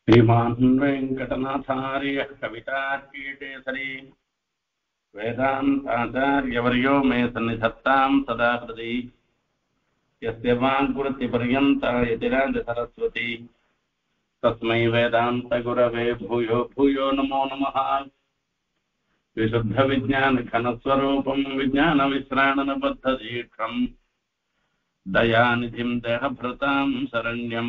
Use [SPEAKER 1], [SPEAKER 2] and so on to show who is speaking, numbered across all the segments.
[SPEAKER 1] श्रीमान् वेङ्कटनाथार्यः कवितार्कीटेसरी वेदान्ताचार्यवर्यो मे सन्निधत्तां सदा हृदि यस्य वाङ्गुरतिपर्यन्ता यतिराजसरस्वती तस्मै वेदान्तगुरवे भूयो भूयो नमो नमः। विशुद्धविज्ञानघनस्वरूपं विज्ञानविश्राणनबद्धदीक्षं दयानिधिं देहभृतां शरण्यं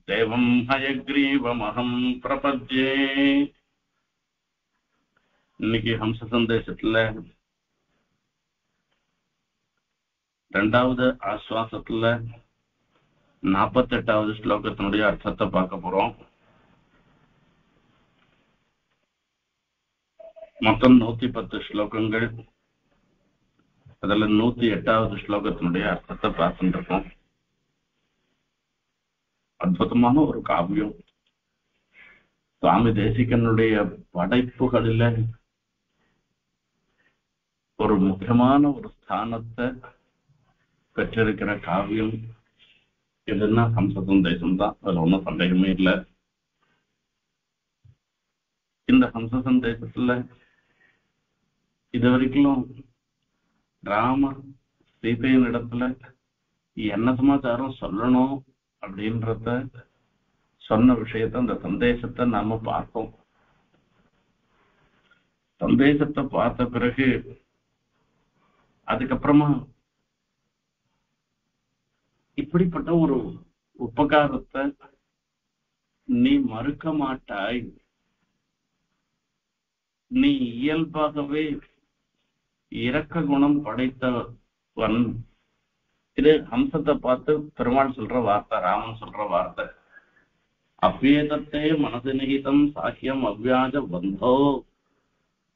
[SPEAKER 1] देवं हयग्रीवमहं प्रपद्ये। இன்னைக்கு ஹம்ச சந்தேசத்துல ரெண்டாவது ஆஸ்வாசத்துல 48வது ஸ்லோகத்தினுடைய அர்த்தத்தை பார்க்க போறோம். மொத்தம் 110 ஸ்லோகங்கள். அதுல 108வது ஸ்லோகத்தினுடைய அர்த்தத்தை பார்த்துட்டு இருக்கோம். அற்புதமான ஒரு காவியம். சுவாமி தேசிகனுடைய படைப்புகளில ஒரு முக்கியமான ஒரு ஸ்தானத்தை பெற்றிருக்கிற காவியம் எதுன்னா ஹம்ச சந்தேசம் தான். அதுல ஒன்றும் சந்தேகமே இல்லை. இந்த ஹம்ச சந்தேசத்துல இது வரைக்கும் ராமர் சீதையின் இடத்துல என்ன சமாச்சாரம் சொல்லணும் அப்படின்றத சொன்ன விஷயத்த அந்த சந்தேசத்தை நாம பார்த்தோம். சந்தேசத்தை பார்த்த பிறகு அதுக்கப்புறமா இப்படிப்பட்ட ஒரு உபகாரத்தை நீ மறுக்க மாட்டாய், நீ இயல்பாகவே இரக்க குணம் படைத்தவன். இது ஹம்சத்தை பார்த்து பெருமாள் சொல்ற வார்த்தை, ராமன் சொல்ற வார்த்தை. அவ்வேதத்தே மனசு நிகிதம் சாக்கியம் அவ்வியாஜ பந்தோ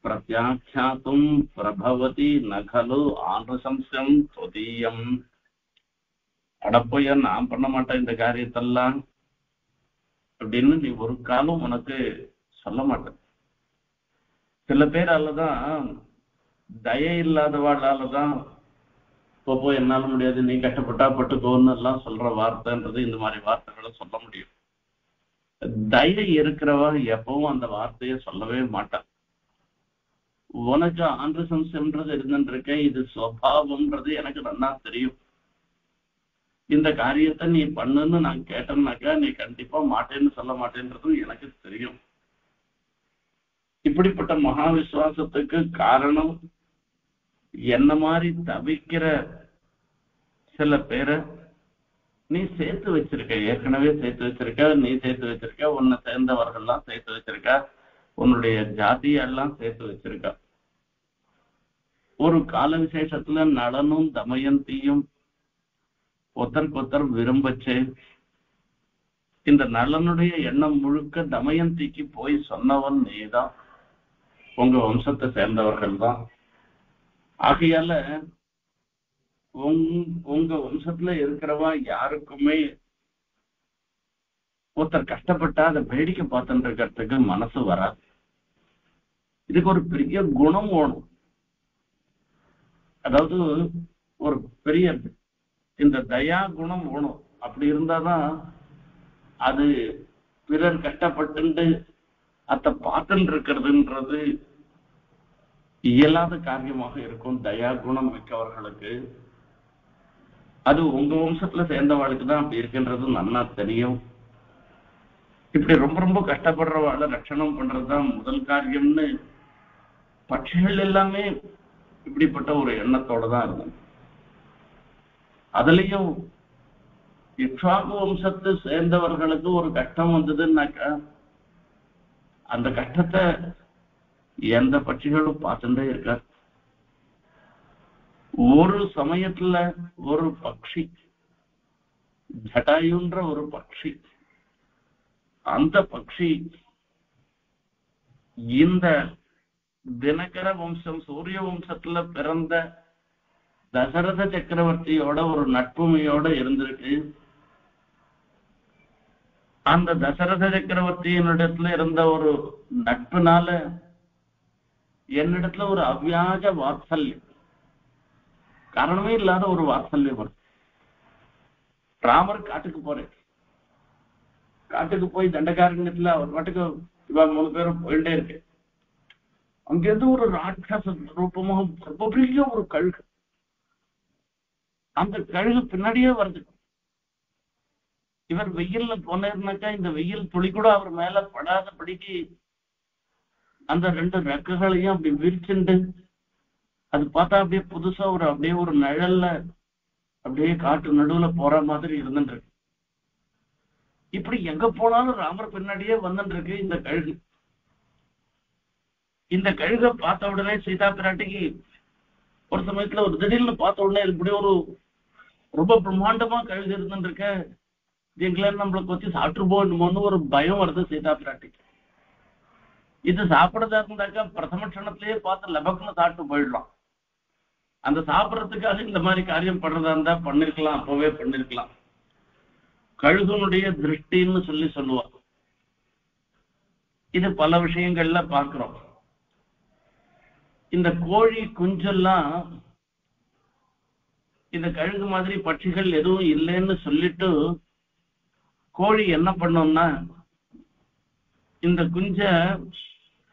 [SPEAKER 1] பிரத்யாख्यातुம் பிரபவதி நகலு ஆனுசம்சம் தொதீயம். அடப்போய நான் பண்ண மாட்டேன் இந்த காரியத்தெல்லாம் அப்படின்னு நீ ஒரு காலம் உனக்கு சொல்ல மாட்டேன். சில பேராலதான் தயை இல்லாதவாளாலதான் இப்போ என்னால முடியாது, நீ கஷ்டப்பட்டா பட்டுக்கோன்னு எல்லாம் சொல்ற வார்த்தைன்றது இந்த மாதிரி வார்த்தைகளை சொல்ல முடியும். தயை இருக்கிறவா எப்பவும் அந்த வார்த்தையை சொல்லவே மாட்டான். உனக்கு ஆண்டு சம்சம்ன்றது இருந்துருக்க, இது சுவாவம்ன்றது எனக்கு நல்லா தெரியும். இந்த காரியத்தை நீ பண்ணுன்னு நான் கேட்டேன்னாக்கா நீ கண்டிப்பா மாட்டேன்னு சொல்ல மாட்டேன்றதும் எனக்கு தெரியும். இப்படிப்பட்ட மகா விசுவாசத்துக்கு காரணம் என்ன மாதிரி தவிக்கிற சில பேரை நீ சேர்த்து வச்சிருக்க, ஏற்கனவே சேர்த்து வச்சிருக்க, நீ சேர்த்து வச்சிருக்க, உன்னை சேர்ந்தவர்கள்லாம் சேர்த்து வச்சிருக்க, உன்னுடைய ஜாதியெல்லாம் சேர்த்து வச்சிருக்க. ஒரு கால விசேஷத்துல நளனும் தமயந்தியும் ஒருத்தருக்கொத்தர் விரும்பச்சு இந்த நளனுடைய எண்ணம் முழுக்க தமயந்திக்கு போய் சொன்னவன் நீதான், உங்க வம்சத்தை சேர்ந்தவர்கள் தான். ஆகையால உங்க வம்சத்துல இருக்கிறவா யாருக்குமே ஒருத்தர் கஷ்டப்பட்டா அதை வேடிக்கை பார்த்துட்டு இருக்கிறதுக்கு மனசு வராது. இதுக்கு ஒரு பெரிய குணம் வேணும். அதாவது ஒரு பெரிய இந்த தயா குணம் வேணும். அப்படி இருந்தாதான் அது பிறர் கஷ்டப்பட்டு அதை பார்த்துட்டு இருக்கிறதுன்றது இயலாத காரியமாக இருக்கும். தயா குணம் மிக்கவர்களுக்கு அது உங்க வம்சத்துல சேர்ந்தவாளுக்கு தான் அப்படி இருக்கின்றது நல்லா தெரியும். இப்படி ரொம்ப ரொம்ப கஷ்டப்படுறவாளை ரட்சணம் பண்றதுதான் முதல் காரியம்னு பட்சிகள் எல்லாமே இப்படிப்பட்ட ஒரு எண்ணத்தோட தான் இருக்கும். அதுலயும் இக்ஷ்வாகு வம்சத்தை சேர்ந்தவர்களுக்கு ஒரு கஷ்டம் வந்ததுன்னாக்கா அந்த கஷ்டத்தை எந்த பட்சிகளும் பார்த்துட்டே இருக்கார். ஒரு சமயத்துல ஒரு பட்சி, ஜட்டாயுன்ற ஒரு பட்சி, அந்த பட்சி இந்த தினகர வம்சம் சூரிய வம்சத்துல பிறந்த தசரத சக்கரவர்த்தியோட ஒரு நட்புமையோட இருந்திருக்கு. அந்த தசரத சக்கரவர்த்தியினிடத்துல இருந்த ஒரு நட்புனால என்னிடத்துல ஒரு அவ்வியாஜ வாத்சல்யம், காரணமே இல்லாத ஒரு வாத்சல்யம் வருது. ராமர் காட்டுக்கு போறேன், காட்டுக்கு போய் தண்டகாரண்யத்துல அவர் பாட்டுக்கு இவ 3 பேரும் போயிட்டே இருக்கு. அங்கிருந்து ஒரு ராட்சச ரூபமாக ரொம்ப பெரிய ஒரு கழுகு, அந்த கழுகு பின்னாடியே வருது. இவர் வெயில்ல போனாருனாக்கா இந்த வெயில் துளி கூட அவர் மேல படாதபடிக்கு அந்த 2 ரெக்கைகளையும் அப்படி விரிச்சுண்டு, அது பார்த்தா அப்படியே புதுசா அப்படியே ஒரு நிழல்ல அப்படியே காட்டு நடுவுல போற மாதிரி இருந்துட்டு இருக்கு. இப்படி எங்க போனாலும் ராமர் பின்னாடியே வந்துட்டு இருக்கு இந்த கழுகு. இந்த கழுகை பார்த்த உடனே சீதா பிராட்டிக்கு ஒரு சமயத்துல ஒரு திடீர்னு பார்த்த உடனே இப்படி ஒரு ரொம்ப பிரம்மாண்டமா கழுகு இருந்துட்டு இருக்க, எங்களை நம்மளுக்கு வச்சு சாப்பிட்டு போகணுமோன்னு ஒரு பயம் வருது சீதா பிராட்டிக்கு. இது சாப்பிடறதா இருந்தாக்கா பிரதம க்ஷணத்திலேயே பார்த்து லபக்குன்னு சாப்பிட்டு போயிடலாம். அந்த சாப்பிடறதுக்காக இந்த மாதிரி காரியம் பண்றதா இருந்தா பண்ணிருக்கலாம், அப்பவே பண்ணிருக்கலாம். கழுகுனுடைய திருஷ்டின்னு சொல்லுவா. இது பல விஷயங்கள்ல பார்க்கிறோம். இந்த கோழி குஞ்செல்லாம் இந்த கழுகு மாதிரி பட்சிகள் எதுவும் இல்லைன்னு சொல்லிட்டு கோழி என்ன பண்ணோம்னா இந்த குஞ்ச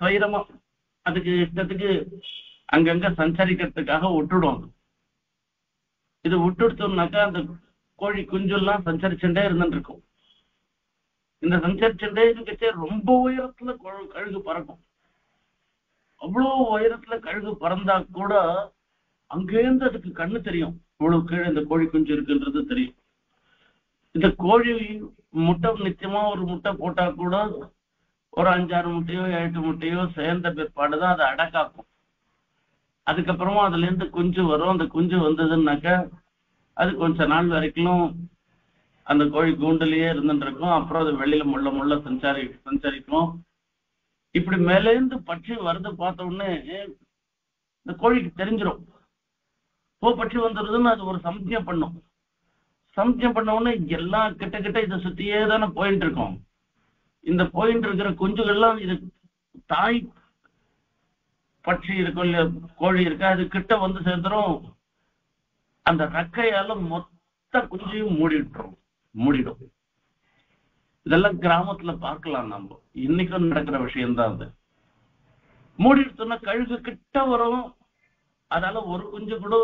[SPEAKER 1] சைரமா அதுக்கு இஷ்டத்துக்கு அங்கங்க சஞ்சரிக்கிறதுக்காக விட்டுடும். இது விட்டுடுத்தோம்னாக்கா அந்த கோழி குஞ்செல்லாம் சஞ்சரிச்சுட்டே இருந்துட்டு இருக்கும். இந்த சஞ்சரிச்சுட்டே இருக்கச்சே ரொம்ப உயரத்துல கழுகு பறக்கும். அவ்வளவு உயரத்துல கழுகு பறந்தா கூட அங்கேருந்து அதுக்கு கண்ணு தெரியும், இவ்வளவு கீழே இந்த கோழி குஞ்சு இருக்குன்றது தெரியும். இந்த கோழி முட்டை நிச்சயமா ஒரு முட்டை போட்டா கூட ஒரு 5-6 முட்டையோ 7 முட்டையோ சேர்ந்த பிற்பாடுதான் அதை அடக்காக்கும். அதுக்கப்புறமா அதுல இருந்து குஞ்சு வரும். அந்த குஞ்சு வந்ததுன்னாக்கா அது கொஞ்ச நாள் வரைக்கும் அந்த கோழி கூண்டுலயே இருந்துட்டு இருக்கும். அப்புறம் அது வெளியில முள்ள சஞ்சரிக்கும். இப்படி மேலேந்து பட்சி வருது பார்த்த உடனே இந்த கோழிக்கு தெரிஞ்சிடும், பட்சி வந்துடுதுன்னு அது ஒரு சம்ஜம் பண்ணும். சம்ஜம் பண்ண உடனே எல்லாம் கிட்ட இதை சுத்தியே தானே போயிட்டு இருக்கோம். இந்த போயிட்டு இருக்கிற குஞ்சுகள்லாம் இது தாய் பட்சி இருக்கும் இல்லையா, கோழி இருக்கா, அது கிட்ட வந்து சேர்ந்துடும். அந்த ரெக்கையால மொத்த குஞ்சையும் மூடிடும். இதெல்லாம் கிராமத்துல பார்க்கலாம். நம்ம இன்னைக்கும் நடக்கிற விஷயம்தான். அது மூடிடுச்சுன்னா கழுகு கிட்ட வரும். அதால ஒரு குஞ்சு கூட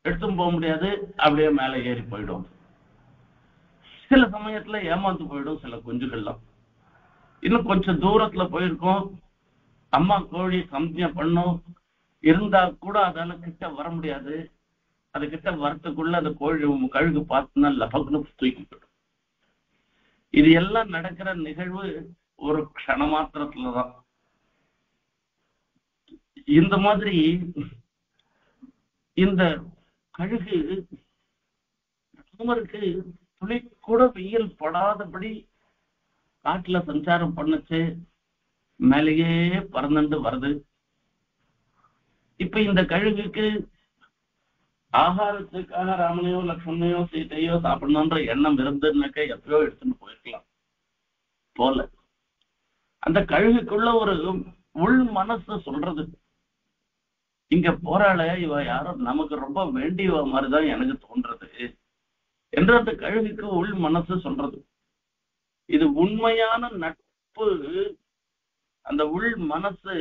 [SPEAKER 1] எடுத்தும் போக முடியாது, அப்படியே மேல ஏறி போயிடும். சில சமயத்துல ஏமாந்து போயிடும் சில குஞ்சுகள்லாம். இன்னும் கொஞ்சம் தூரத்துல போயிருக்கும், அம்மா கோழி சம்ஜம் பண்ணும், இருந்தா கூட அதால கிட்ட வர முடியாது. அது கிட்ட வரத்துக்குள்ள அந்த கழுகு பார்த்துன்னா லபக்குன்னு தூக்கி போயிடும். இது எல்லாம் நடக்கிற நிகழ்வு ஒரு க்ஷண மாத்திரத்துலதான். இந்த மாதிரி இந்த கழுகு ராமருக்கு துளி கூட வெயில் படாதபடி காட்டுல சஞ்சாரம் பண்ணுச்சு, மேலேயே பறந்துட்டு வருது. இப்ப இந்த கழுகுக்கு ஆகாரத்துக்காக ராமனையோ லக்ஷ்மணையோ சீதையோ சாப்பிடணும்ன்ற எண்ணம் இருந்துன்னாக்க எப்பயோ எடுத்துட்டு போயிருக்கலாம் போல. அந்த கழுகுக்குள்ள ஒரு உள் மனசு சொல்றது, இங்க போறாள இவ யாரோ நமக்கு ரொம்ப வேண்டியவ மாதிரிதான் எனக்கு தோன்றது என்று அந்த கழுகுக்கு உள் மனசு சொல்றது. இது உண்மையான நட்பு. அந்த உள் மனசு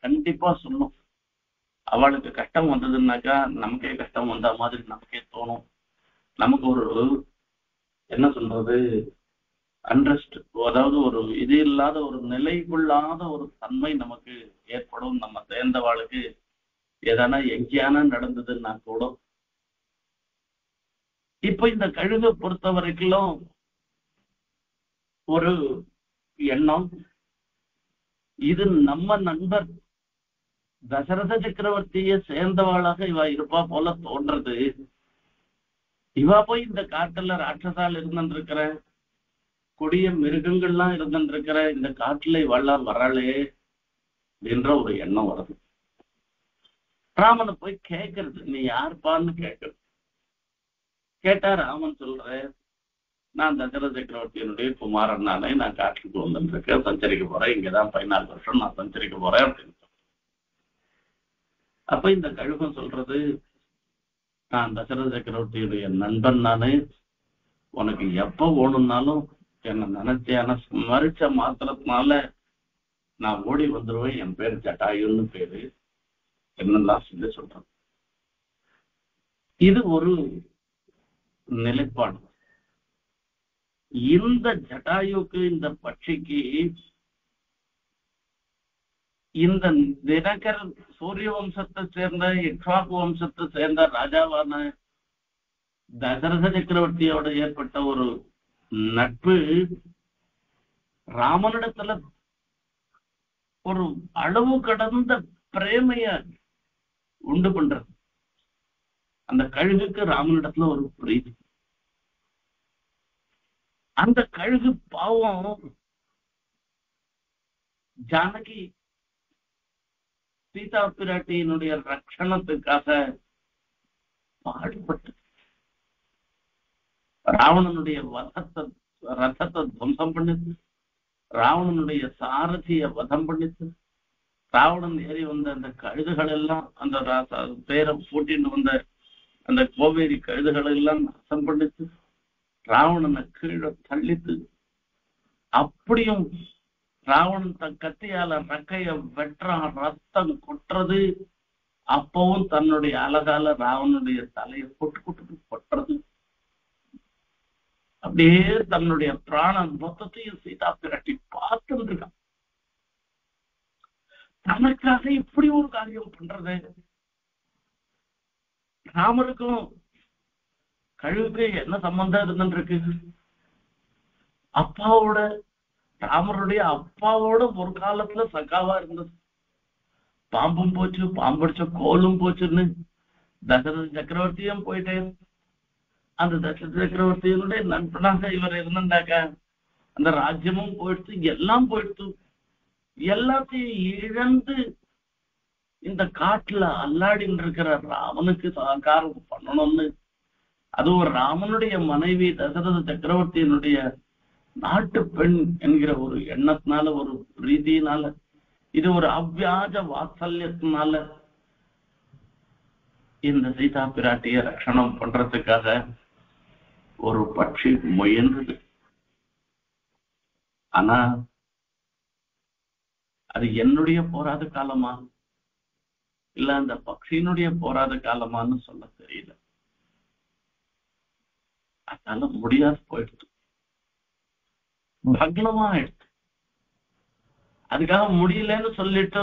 [SPEAKER 1] கண்டிப்பா சொல்லும். அவளுக்கு கஷ்டம் வந்ததுன்னாக்கா நமக்கே கஷ்டம் வந்த மாதிரி நமக்கே தோணும். நமக்கு ஒரு என்ன சொல்றது அண்ட்ரஸ்ட், அதாவது ஒரு இது இல்லாத ஒரு நிலைக்குள்ளாத ஒரு தன்மை நமக்கு ஏற்படும். நம்ம சேர்ந்தவாளுக்கு ஏதானா எங்கேயான நடந்ததுன்னா கூட. இப்ப இந்த கழுகை பொறுத்த வரைக்கும் ஒரு எண்ணம், இது நம்ம நண்பர் தசரத சக்கரவர்த்தியை சேர்ந்தவாளாக இவ இருப்பா போல தோன்றது. இவ போய் இந்த காட்டுல ராட்சசால் இருந்துருக்கிற கொடிய மிருகங்கள்லாம் இருந்துருக்கிற இந்த காட்டுல இவெல்லாம் வராளே அப்படின்ற ஒரு எண்ணம் வருது. ராமனை போய் கேட்கறது, நீ யாருப்பான்னு கேட்கறது. கேட்டா ராமன் சொல்ற, நான் தசரத சக்கரவர்த்தியினுடைய குமாரன் நானே, நான் காட்டுக்கு வந்துருக்கேன், சஞ்சரிக்க போறேன், இங்கதான் 14 வருஷம் நான் சஞ்சரிக்க போறேன் அப்படின்னு. அப்ப இந்த கழுகம் சொல்றது, நான் தசரத சக்கரவர்த்தியுடைய நண்பன் நானு, உனக்கு எப்ப ஓணும்னாலும் என்ன நினைச்சேன்னா ஸ்மரிச்ச மாத்திரத்தினால நான் ஓடி வந்துருவேன். என் பேர் ஜட்டாயுன்னு பேரு என்னெல்லாம் சொல்லி சொல்றேன். இது ஒரு நிலைப்பாடு. இந்த ஜட்டாயுக்கு, இந்த பட்சிக்கு, இந்த தினகர் சூரிய வம்சத்தை சேர்ந்த இக்ஷ்வாகு வம்சத்தை சேர்ந்த ராஜாவான தசரத சக்கரவர்த்தியோட ஏற்பட்ட ஒரு நட்பு ராமனிடத்துல ஒரு அளவு கடந்த பிரேமைய உண்டு பண்றது. அந்த கழுகுக்கு ராமனிடத்துல ஒரு பிரீதி. அந்த கழுகு பாவம் ஜானகி சீதா பிராட்டியினுடைய ரட்சணத்துக்காக பாடுபட்டு ராவணனுடைய ரதத்தை துவம்சம் பண்ணிச்சு, ராவணனுடைய சாரதிய வதம் பண்ணிச்சு, ராவணன் ஏறி வந்த அந்த கழுதுகள் எல்லாம், அந்த பேரை பூட்டின்னு வந்த அந்த கோவேரி கழுதுகள் எல்லாம் நாசம் பண்ணிச்சு, ராவணனை கீழே தள்ளித்து, அப்படியும் ராவணன் தன் கத்தியால ரக்கைய வெற்றான், ரத்தம் கொட்டுறது. அப்பவும் தன்னுடைய அழகால ராவணனுடைய தலையை கொட்டு கொட்டுறது. அப்படியே தன்னுடைய பிராணம் மொத்தத்தையும் சீதா பிராட்டி பார்த்துட்டு இருக்கான். தனக்காக இப்படி ஒரு காரியம் பண்றது. ராமருக்கும் கழுவுக்கு என்ன சம்பந்தம் இருந்துருக்கு? அப்பாவோட, ராமருடைய அப்பாவோட ஒரு காலத்துல சகாவா இருந்தது. பாம்பும் போச்சு, பாம்படிச்ச கோலும் போச்சுன்னு தசரத சக்கரவர்த்தியும் போயிட்டேன். அந்த தசரத சக்கரவர்த்தியினுடைய நண்பனாக இவர் இருந்தாக்க அந்த ராஜ்யமும் போயிடுச்சு, எல்லாம் போயிடுச்சு. எல்லாத்தையும் இழந்து இந்த காட்டுல அல்லாடின்னு இருக்கிற ராமனுக்கு சகாரம் பண்ணணும்னு, அதுவும் ராமனுடைய மனைவி தசரத சக்கரவர்த்தியினுடைய நாட்டு பெண் என்கிற ஒரு எண்ணத்தினால, ஒரு ரீதியினால, இது ஒரு அவ்வியாஜ வாத்சல்யத்தினால இந்த சீதா பிராட்டிய ரட்சணம் பண்றதுக்காக ஒரு பட்சி முயன்றது. ஆனா அது என்னுடைய போராத காலமா இல்ல அந்த பக்ஷியினுடைய போராத காலமான்னு சொல்ல தெரியல. அதனால முடியாது போயிடுச்சு, பக்லமா ஆயிடுச்சு. அதுக்காக முடியலன்னு சொல்லிட்டு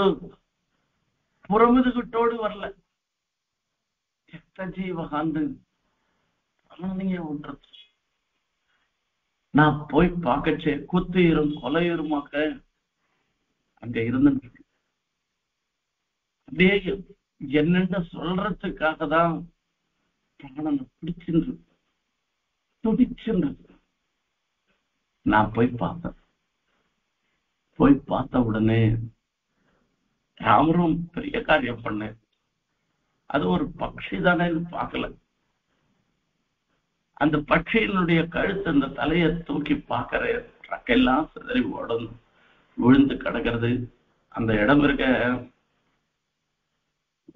[SPEAKER 1] புறமுதுகிட்டோடு வரல. ஜீவகாந்து நீங்க ஒன்றது நான் போய் பார்க்கச்சே குத்துயிரும் கொலையுருமாக்க அங்க இருந்து அப்படியே என்னென்ன சொல்றதுக்காக தான் பிராணனை பிடிச்சிருந்து துடிச்சிருந்தது. நான் போய் பார்த்தேன். போய் பார்த்த உடனே ராமரும் பெரிய காரியம் பண்ணேன். அது ஒரு பட்சி தானே பார்க்கல. அந்த பட்சியினுடைய கழுத்து, அந்த தலையை தூக்கி பார்க்கிற ரக்கையெல்லாம் சிதறி உடந்து விழுந்து கிடக்கிறது. அந்த இடம் இருக்க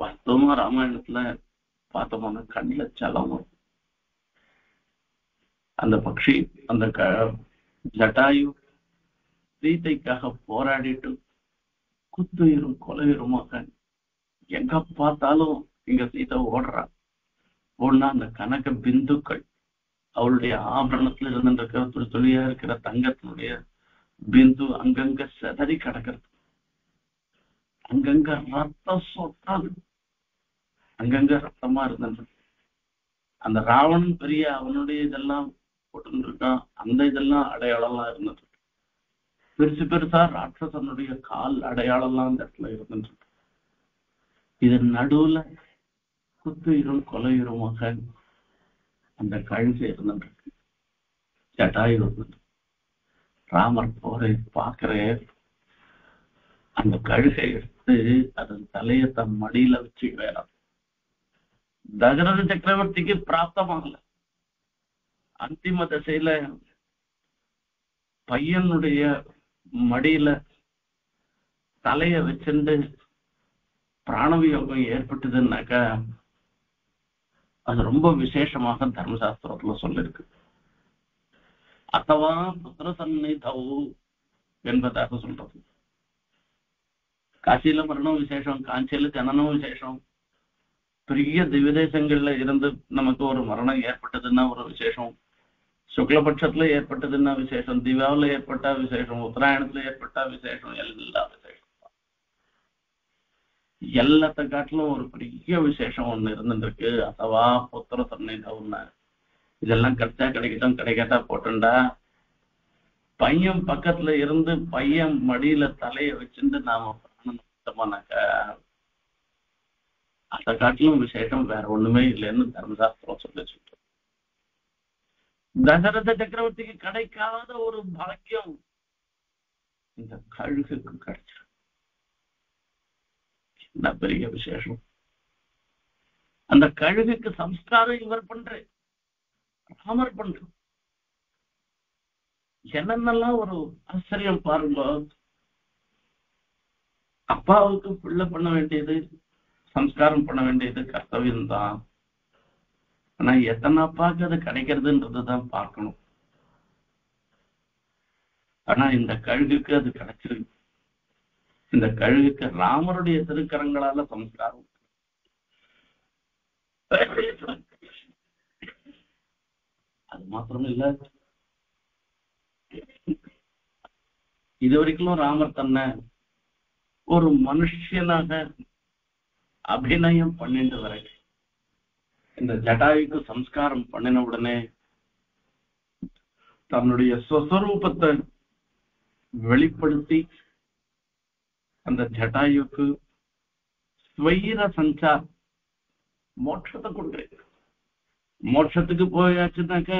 [SPEAKER 1] வாஸ்தவமா ராமாயணத்துல பார்த்தோம்னா கண்ணுல சலம் வரும். அந்த பட்சி, அந்த ஜட்டாயு சீதைக்காக போராடிட்டு குத்துயிரும் கொலையுருமாக எங்க பார்த்தாலும் இங்க சீதை ஓடுறான். ஓடுனா அந்த கனக பிந்துக்கள், அவளுடைய ஆபரணத்துல இருந்துருக்கிற துளி துளியா இருக்கிற தங்கத்தினுடைய பிந்து அங்கங்க செதறி கிடக்கிறது. அங்கங்க ரத்தம் சொட்டாது, அங்கங்க ரத்தமா இருந்தது. அந்த ராவணன் பெரிய அவனுடைய இதெல்லாம் போட்டு இருக்கான், அந்த இதெல்லாம் அடையாளம்லாம் இருந்தது. பெருசு பெருசா ராட்சசனுடைய கால் அடையாளம்லாம் அந்த இடத்துல இருந்துட்டு. இது நடுவுல குத்துயிரும் கொலையுருமாக அந்த கழுகு இருந்துட்டு, ஜட்டாயு இருந்துட்டு. ராமர் போரை பார்க்கிற அந்த கழுகை எடுத்து அதன் தலையை தன் மடியில வச்சுக்கிறார். தசரத சக்கரவர்த்திக்கு பிராப்தமாகல. அந்திம தசையில பையனுடைய மடியில தலைய வச்சுட்டு பிராணவியோகம் ஏற்பட்டதுன்னாக்கா அது ரொம்ப விசேஷமாக தர்மசாஸ்திரத்துல சொல்லிருக்கு. அத்தவா புத்திர சந்நிதௌ என்பதாக சொல்றது. காசியில மரணம் விசேஷம், காஞ்சியில ஜனனம் விசேஷம், பெரிய திவ்யதேசங்கள்ல இருந்து நமக்கு ஒரு மரணம் ஏற்பட்டதுன்னா ஒரு விசேஷம், சுக்லபட்சத்துல ஏற்பட்டதுன்னா விசேஷம், திவாவில ஏற்பட்டா விசேஷம், உத்தராயணத்துல ஏற்பட்டா விசேஷம், எல்லா விசேஷம். எல்லாத்த காட்டிலும் ஒரு பெரிய விசேஷம் ஒண்ணு இருந்துருக்கு. அத்தவா புத்திர சந்நிதௌன்னு. இதெல்லாம் கிடைச்சா கிடைக்கட்டும், கிடைக்காட்டா போட்டுண்டா பையன் பக்கத்துல இருந்து பையன் மடியில தலைய வச்சுட்டு நாம பிராணமானாக்க அதை காட்டிலும் விசேஷம் வேற ஒண்ணுமே இல்லைன்னு தர்மசாஸ்திரம் சொல்லிட்டு, தசரத சக்கரவர்த்திக்கு கிடைக்காத ஒரு பாக்கியம் இந்த கழுகுக்கு கிடைச்சிருக்கு. என்ன பெரிய விசேஷம்! அந்த கழுகுக்கு சம்ஸ்காரம் இவர் பண்ற, ராமர் பண்ற. என்னென்னலாம் ஒரு ஆச்சரியம் பாருங்க. அப்பாவுக்கு பிள்ளை பண்ண வேண்டியது, சம்ஸ்காரம் பண்ண வேண்டியது கர்த்தவியம் தான். ஆனா எத்தனை அப்பாவுக்கு அது கிடைக்கிறதுன்றதுதான் பார்க்கணும். ஆனா இந்த கழுகுக்கு அது கிடைச்சிருக்கு. இந்த கழுகுக்கு ராமருடைய திருக்கரங்களால சம்ஸ்காரம். அது மாத்திரம் இல்ல, இது வரைக்கும் ராமர் தன்னை ஒரு மனுஷனாக அபிநயம் பண்ணிட்டு வர, இந்த ஜடாயுக்கு சம்ஸ்காரம் பண்ணின உடனே தன்னுடைய ஸ்வஸ்வரூபத்தை வெளிப்படுத்தி அந்த ஜடாயுக்கு ஸ்வைர சஞ்சார் மோட்சத்தை கொண்டு, மோட்சத்துக்கு போயாச்சுனாக்க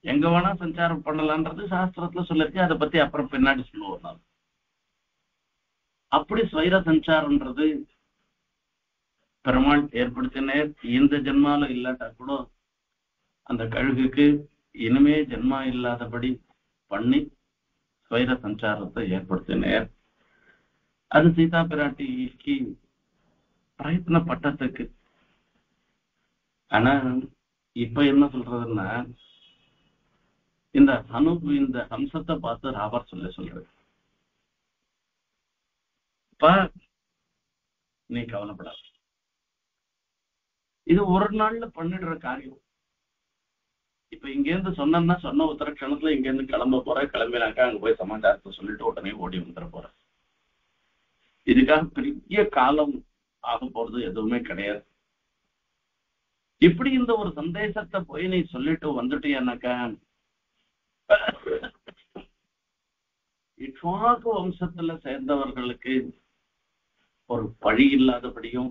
[SPEAKER 1] எங்க வேணா சஞ்சாரம் பண்ணலான்றது சாஸ்திரத்துல சொல்லிருக்கு. அதை பத்தி அப்புறம் பின்னாடி சொல்லுவோம் நான். அப்படி ஸ்வைர சஞ்சாரம்ன்றது பெருமாள் ஏற்படுத்தினர். இந்த ஜென்மால இல்லாட்டா கூட அந்த கழுகுக்கு இனிமே ஜென்மா இல்லாதபடி பண்ணி ஸ்வைர சஞ்சாரத்தை ஏற்படுத்தினர். அது சீதா பிராட்டிக்கு பிரயத்னப்பட்டதுக்கு. ஆனா இப்ப என்ன சொல்றதுன்னா, இந்த இந்த ஹம்சத்தை பார்த்து ராமர் சொல்றது, நீ கவலைப்படாத, இது ஒரு நாள்ல பண்ணிடுற காரியம். இப்ப இங்க இருந்து சொன்னா சொன்ன உத்தர க்ஷணத்துல இங்க இருந்து கிளம்ப போற, கிளம்பினாக்கா அங்க போய் சமாச்சாரத்தை சொல்லிட்டு உடனே ஓடி வந்துட போற. இதுக்காக பெரிய காலம் ஆக போறது எதுவுமே கிடையாது. இப்படி இந்த ஒரு சந்தேசத்தை போய் நீ சொல்லிட்டு வந்துட்டியானாக்கா, இக்ஷ்வாகு வம்சத்துல சேர்ந்தவர்களுக்கு ஒரு பழி இல்லாதபடியும்,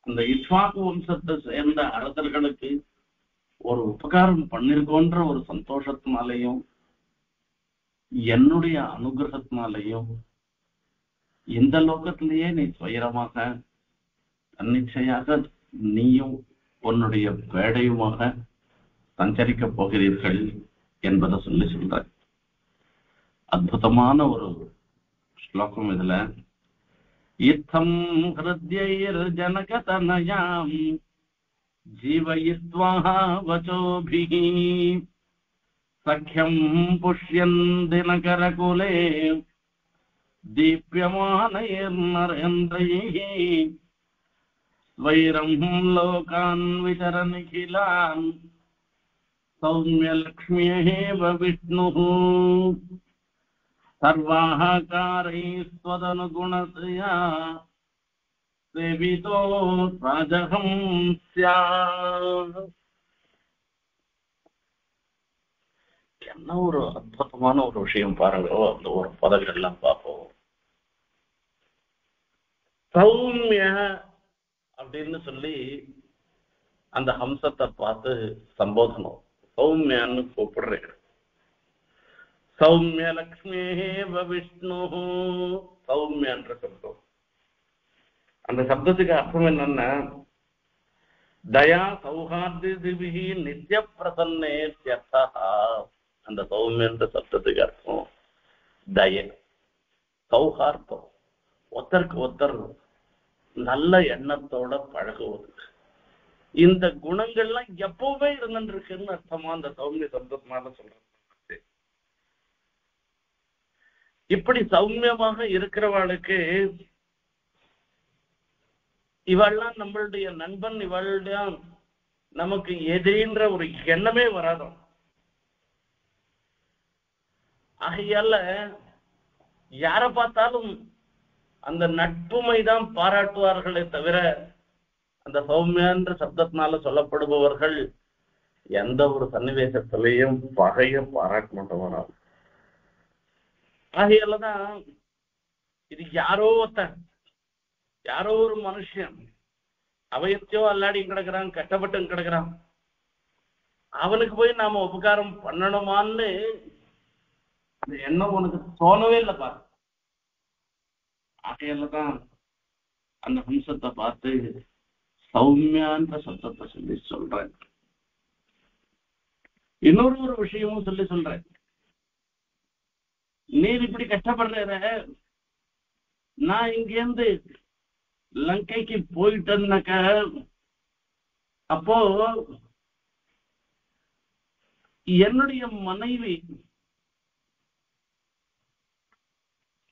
[SPEAKER 1] அந்த இக்ஷ்வாகு வம்சத்தை சேர்ந்த அரசர்களுக்கு ஒரு உபகாரம் பண்ணிருக்கோன்ற ஒரு சந்தோஷத்தினாலையும் என்னுடைய அனுகிரகத்தினாலையும் இந்த லோகத்திலேயே நீ சுயரமாக தன்னிச்சையாக நீயும் உன்னுடைய வேடையுமாக சஞ்சரிக்கப் போகிறீர்கள் என்பதை சொல்ற அற்புதமான ஒரு ஸ்லோகம் இதுல. இத்தம் ஹிருத்யைர் ஜனகதனயாம் ஜீவயித்வா வசோபிஹி சக்யம் புஷ்யன் தினகரகுலே தீப்யமானயர்நரேந்திரைஹி ஸ்வைரம் லோகான் விசரநிகிலான் சௌமியலக்ஷ்மியேவ விஷ்ணுः சர்வாகாரைஸ்வதனுகுணதயா சேவிதோ ராஜஹம்ஸ்யா. என்ன ஒரு அற்புதமான ஒரு விஷயம் பாருங்க. அந்த ஒரு பதவிகள்லாம் பார்ப்போம். சௌமிய அப்படின்னு சொல்லி அந்த ஹம்சத்தை பார்த்து சம்போதனம், சௌமியான்னு கூப்பிடுறேன். சௌமிய லக்ஷ்மியேவ விஷ்ணு, சௌமியன்ற சப்தம். அந்த சப்தத்துக்கு அர்த்தம் என்னன்னா, தயா சௌஹார்திபிஹி நித்ய பிரசன்னே. அந்த சௌமியன்ற சப்தத்துக்கு அர்த்தம் தய, சௌஹார்த்தம், ஒருத்தருக்கு ஒருத்தர் நல்ல எண்ணத்தோட பழகுவது. இந்த குணங்கள்லாம் எப்பவுமே இருந்துருக்குன்னு அர்த்தமா அந்த சௌமிய சப்தத்தினால சொல்றேன். இப்படி சௌமியமாக இருக்கிறவாளுக்கு இவள்லாம் நம்மளுடைய நண்பன், இவளுடைய நமக்கு எதிரின்ற ஒரு எண்ணமே வராதோ. ஆகையால யார பார்த்தாலும் அந்த நட்புமைதான் பாராட்டுவார்களே தவிர அந்த சௌமியன்ற சப்தத்தினால சொல்லப்படுபவர்கள் எந்த ஒரு சன்னிவேசத்திலையும் பகைய பாராட்ட மாட்டவரால். ஆகையாலதான் இது யாரோ ஒரு மனுஷன் அவயத்தையோ அல்லாடி கிடக்குறான், கஷ்டப்பட்டு கிடக்குறான், அவனுக்கு போய் நாம உபகாரம் பண்ணணுமான்னு அந்த எண்ணம் உனக்கு தோணவே இல்லை பாரு. ஆகையாலதான் அந்த ஹம்சத்தை பார்த்து சௌமியான்ற சப்தத்தை சொல்லி சொல்றேன். இன்னொரு விஷயமும் சொல்லி சொல்றேன். நீர் இப்படி கஷ்டப்படுற, நான் இங்கேருந்து லங்கைக்கு போயிட்டேன்னாக்க அப்போ என்னுடைய மனைவி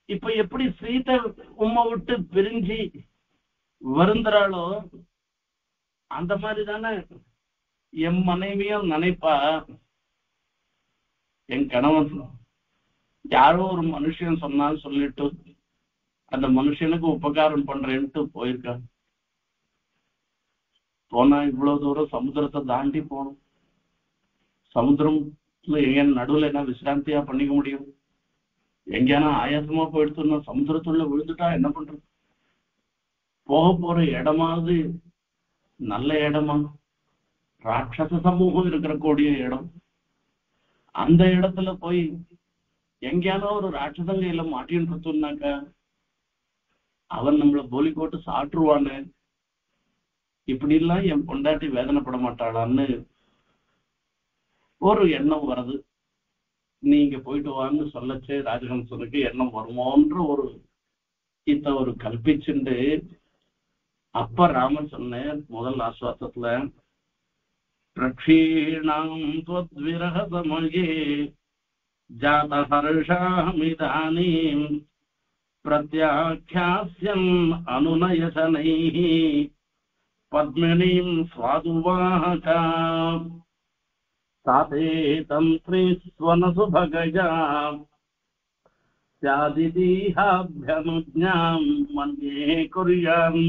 [SPEAKER 1] இப்ப எப்படி சீதை உம்மை விட்டு பிரிஞ்சு வருந்துறாளோ அந்த மாதிரி தானே என் மனைவியும் நினைப்பா. என் கணவன் யாரோ ஒரு மனுஷன் சொன்னான்னு சொல்லிட்டு அந்த மனுஷனுக்கு உபகாரம் பண்றேன்ட்டு போயிருக்கான். போனா இவ்வளவு தூரம் சமுத்திரத்தை தாண்டி போகணும். சமுத்திரம்ல எங்க நடுவுல என்ன விசிராந்தியா பண்ணிக்க முடியும்? எங்கேனா ஆயாசமா போயிடுத்துனா சமுத்திரத்துள்ள விழுந்துட்டா என்ன பண்றது? போக போற இடமாவது நல்ல இடமா, ராட்சச சமூகம் இருக்கக்கூடிய இடம். அந்த இடத்துல போய் எங்கேயானோ ஒரு ராட்சசங்கையில மாட்டின்னு கொடுத்தோம்னாக்க அவன் நம்மள போலி போட்டு சாப்பிட்டுருவான்னு, இப்படி எல்லாம் என் பொண்டாட்டி வேதனைப்பட மாட்டாளான்னு ஒரு எண்ணம் வருது. நீங்க போயிட்டு வான்னு சொல்லச்சே ராஜஹம்சனுக்கு எண்ணம் வருமோன்ற ஒரு கல்பிச்சுண்டு அப்ப ராமன் சொன்ன முதல் ஆஸ்வாசத்துல பிரக்ஷீணாம் த்வத்விரஹ சமயே ஜாத ஹர்ஷாமிதானீம் பிரத்யாக்யாஸ்யன் அனுநயசனைஹ பத்மினீம் ஸ்வாதுவாஹகா சாதேதம் ஸ்ரீஸ்வனசுபகஜா ஸ்யாதிதீஹாப்யனுஜ்ஞாம் மன்யே குர்யாம்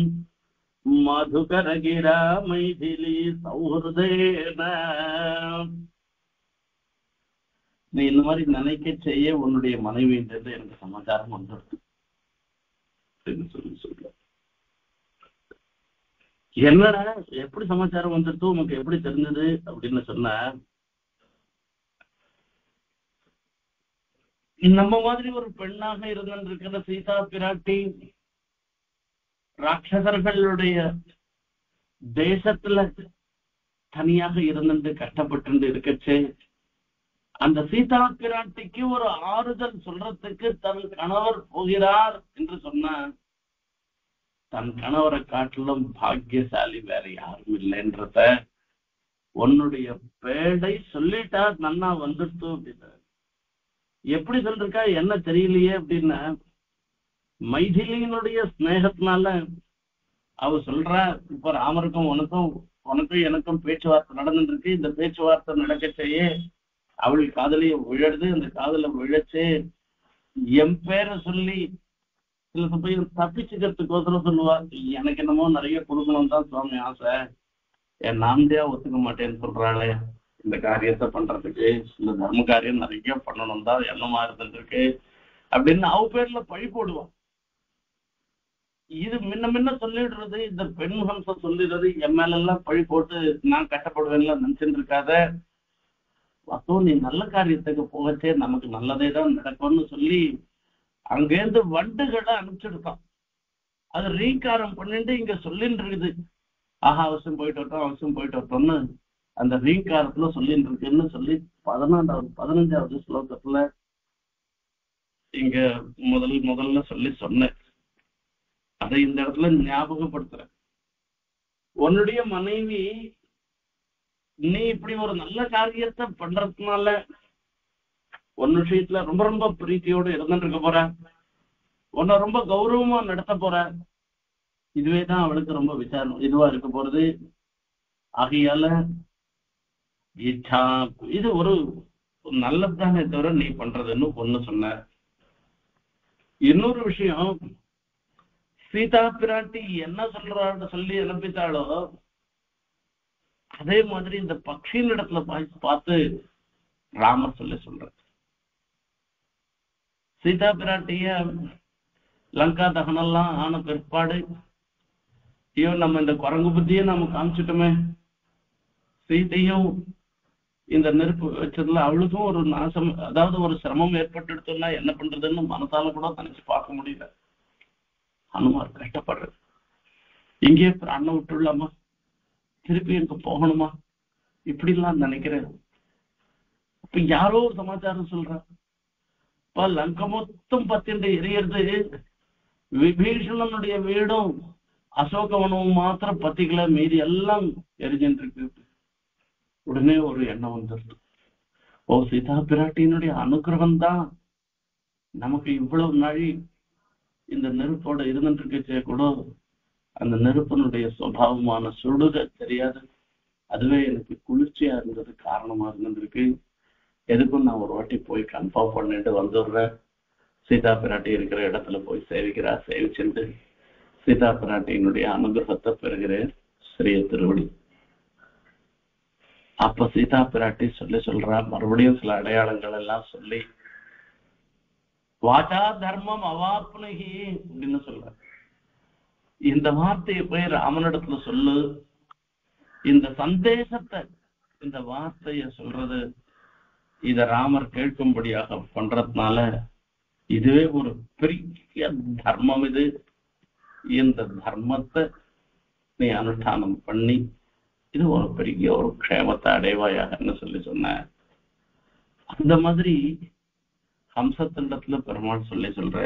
[SPEAKER 1] மதுகரகிரா மைதிலி சௌஹ்ருதேன. நீ இந்த மாதிரி நினைக்க செய்ய உன்னுடைய மனைவின்றது எனக்கு சமாச்சாரம் வந்துடுது சொல்ல. என்னடா எப்படி சமாச்சாரம் வந்துடுது, உனக்கு எப்படி தெரிஞ்சது அப்படின்னு சொன்ன, நம்ம மாதிரி ஒரு பெண்ணாக இருந்திருக்கிற சீதா பிராட்டி ராட்சசர்களுடைய தேசத்துல தனியாக இருந்துட்டு கஷ்டப்பட்டு இருக்கச்சே அந்த சீதா பிராட்டிக்கு ஒரு ஆறுதல் சொல்றதுக்கு தன் கணவர் போகிறார் என்று சொன்ன, தன் கணவரை காட்டிலும் பாக்கியசாலி வேற யாரும் இல்லைன்றத உன்னுடைய பேடை சொல்லிட்டா நன்னா வந்துடுத்து அப்படின்னு. எப்படி சொல்றா என்ன தெரியலையே அப்படின்னா, மைதிலியினுடைய ஸ்நேகத்தினால அவ சொல்றா, இப்ப ராமருக்கும் உனக்கும் எனக்கும் பேச்சுவார்த்தை நடந்துட்டு இருக்கு. இந்த பேச்சுவார்த்தை நடக்க செய்ய அவளுக்கு காதலிய விழடுது. அந்த காதல விழச்சு என் பேரை சொல்லி சில சமயம் தப்பிச்சுக்கிறதுக்கோசரம் சொல்லுவா, எனக்கு என்னமோ நிறைய கொடுக்கணும் தான் சுவாமி ஆசை, என் நாமதியா ஒத்துக்க மாட்டேன்னு சொல்றாளே, இந்த காரியத்தை பண்றதுக்கு இந்த தர்ம காரியம் நிறைய பண்ணணும் தான் எண்ணமா இருந்துருக்கு அப்படின்னு அவ பேர்ல பழி போடுவான். இது முன்ன சொல்லிடுறது, இந்த பெண் ஹம்சம் சொல்லிடுறது, என் மேல எல்லாம் பழி போட்டு நான் கஷ்டப்படுவேன்ல நினைச்சுட்டு இருக்காத, அப்போ நீ நல்ல காரியத்துக்கு போகச்சே நமக்கு நல்லதே தான் நடக்கும்னு சொல்லி அங்கேருந்து வண்டுகளை அனுப்பிச்சுடுதான். அது ரீங்காரம் பண்ணிட்டு இங்க சொல்லிட்டு இருக்குது, ஆஹா அவசியம் போயிட்டு வரட்டோம்னு அந்த ரீங்காரத்துல சொல்லிட்டு இருக்குன்னு சொல்லி 15வது ஸ்லோகத்துல இங்க முதல்ல சொல்லி சொன்னேன். அதை இந்த இடத்துல ஞாபகப்படுத்துறேன். உன்னுடைய மனைவி நீ இப்படி ஒரு நல்ல காரியத்தை பண்றதுனால ஒன்னு விஷயத்துல ரொம்ப ரொம்ப பிரீத்தியோடு இருந்துட்டு இருக்க போற, உன்னை ரொம்ப கௌரவமா நடத்த போற. இதுவேதான் அவளுக்கு ரொம்ப விசாரம் இதுவா இருக்க போறது. ஆகையால இச்சா இது ஒரு நல்லதுதானே தவிர நீ பண்றதுன்னு ஒண்ணு சொன்ன. இன்னொரு விஷயம், சீதா பிராட்டி என்ன சொல்றான்னு சொல்லி அனுப்பித்தாளோ அதே மாதிரி இந்த பக்ஷியின் இடத்துல பார்த்து ராமர் சொல்ற சீதா பிராட்டிய லங்கா தகனெல்லாம் ஆன பிற்பாடு, ஐயோ நம்ம இந்த குரங்கு புத்தியே நம்ம காமிச்சிட்டோமே, சீதையும் இந்த நெருப்பு வச்சதுல அவளுக்கும் ஒரு நாசம், அதாவது ஒரு சிரமம் ஏற்பட்டுடுத்தோம்னா என்ன பண்றதுன்னு மனசால கூட நினைச்சு பார்க்க முடியல. ஹனுமார் கஷ்டப்படுறது, இங்கே பிராணம் விட்டுடலாமா, திருப்பி எனக்கு போகணுமா, இப்படி எல்லாம் நினைக்கிறேன். இப்ப யாரோ ஒரு சமாச்சாரம் சொல்ற, இப்ப லங்க மொத்தம் பத்திட்டு எரியறது, விபீஷணனுடைய வீடும் அசோகவனமும் மாத்திரம் பத்திக்கல, மீதி எல்லாம் எரிஞ்சுட்டு இருக்கு. உடனே ஒரு எண்ணம் வந்துருது, ஓ சீதா பிராட்டியினுடைய அனுகிரகம் தான் நமக்கு இவ்வளவு நாளி இந்த நெருப்போட இருந்துட்டு இருக்கே கூட அந்த நெருப்பனுடைய சுபாவமான சுடுக தெரியாது, அதுவே எனக்கு குளிர்ச்சியா இருந்தது காரணமா இருந்திருக்கு. எதுக்கும் நான் ஒரு வாட்டி போய் கன்ஃபார்ம் பண்ணிட்டு வந்துடுறேன். சீதா பிராட்டி இருக்கிற இடத்துல போய் சேவிச்சுட்டு சீதா பிராட்டியினுடைய அனுகிரகத்தை பெறுகிறேன் ஸ்ரீய திருவடி. அப்ப சீதா பிராட்டி சொல்றா, மறுபடியும் சில அடையாளங்கள் எல்லாம் சொல்லி, வாச்சா தர்மம் அவாப்னகி அப்படின்னு சொல்ற. இந்த வார்த்தையை போய் ராமனிடத்துல சொல்லு, இந்த சந்தேசத்தை, இந்த வார்த்தைய சொல்றது இத ராமர் கேட்கும்படியாக பண்றதுனால இதுவே ஒரு பெரிய தர்மம். இது இந்த தர்மத்தை நீ அனுஷ்டானம் பண்ணி இது ஒரு பெரிய ஒரு க்ஷேமத்தை அடைவாயாகன்னு சொன்ன. அந்த மாதிரி ஹம்சத்திண்டத்துல பெருமாள் சொல்ற,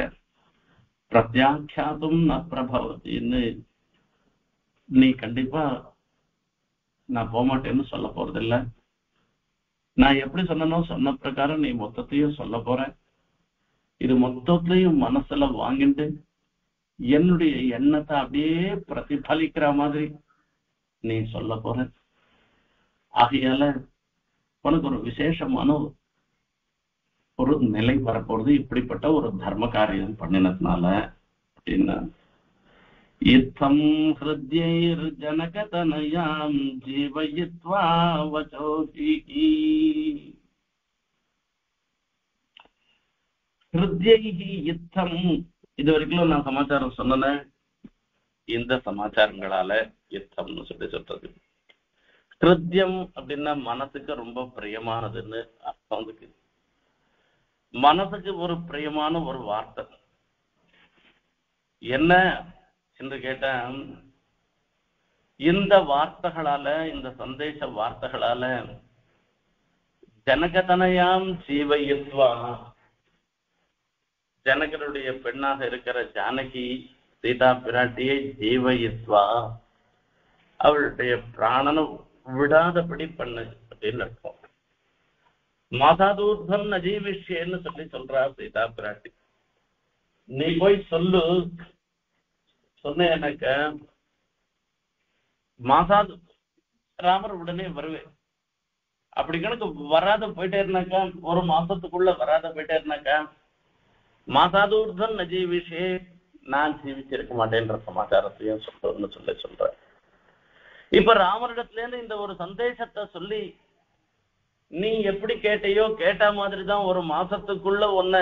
[SPEAKER 1] பிரத்யாக்கியாதும் ந பிரபவத்தின்னு நீ கண்டிப்பா நான் போகமாட்டேன்னு சொல்ல போறதில்ல. நான் எப்படி சொன்ன பிரகாரம் நீ மொத்தத்தையும் சொல்ல போற. இது மொத்தத்தையும் மனசுல வாங்கிட்டு என்னுடைய எண்ணத்தை அப்படியே பிரதிபலிக்கிற மாதிரி நீ சொல்ல போற. ஆகையால உனக்கு ஒரு விசேஷமான ஒரு நிலை வரப்போறது, இப்படிப்பட்ட ஒரு தர்ம காரியம் பண்ணினதுனால அப்படின்னா. யுத்தம் ஹிருத்யைர் ஜனகதனயாம் ஜீவயித்வா வசோஹி. ஹிருத்யைஹி யுத்தம், இது வரைக்கும் நான் சமாச்சாரம் சொன்னேன். இந்த சமாச்சாரங்களால யுத்தம்னு சொல்றது. ஹிருத்யம் அப்படின்னா மனசுக்கு ரொம்ப பிரியமானதுன்னு அர்த்தம். இருக்கு மனசுக்கு ஒரு பிரியமான ஒரு வார்த்தை என்ன என்று கேட்டா, இந்த வார்த்தைகளால, இந்த சந்தேச வார்த்தைகளால ஜனகதனயாம் ஜீவயித்வா, ஜனகருடைய பெண்ணாக இருக்கிற ஜானகி சீதா பிராட்டியை ஜீவயித்வா, அவளுடைய பிராணனை விடாதபடி பண்ணு அப்படின்னு அர்த்தம். மாதாதூர்தம் நஜீவிஷ்யன்னு சொல்றா சீதா பிராட்டி. நீ போய் சொல்லு, சொன்ன எனக்கு மாசாது ராமர் உடனே வருவேன். அப்படி கணக்கு வராத போயிட்டே இருந்தாக்கா, ஒரு மாசத்துக்குள்ள வராத போயிட்டே இருந்தாக்கா, மாசாதூர்தம் நஜீவிஷே, நான் ஜீவிச்சிருக்க மாட்டேன்ற சமாச்சாரத்தையும் சொல்ற. இப்ப ராமரிடத்துல இருந்து இந்த ஒரு சந்தேசத்தை சொல்லி, நீ எப்படி கேட்டையோ கேட்ட மாதிரிதான் ஒரு மாசத்துக்குள்ள ஒன்ன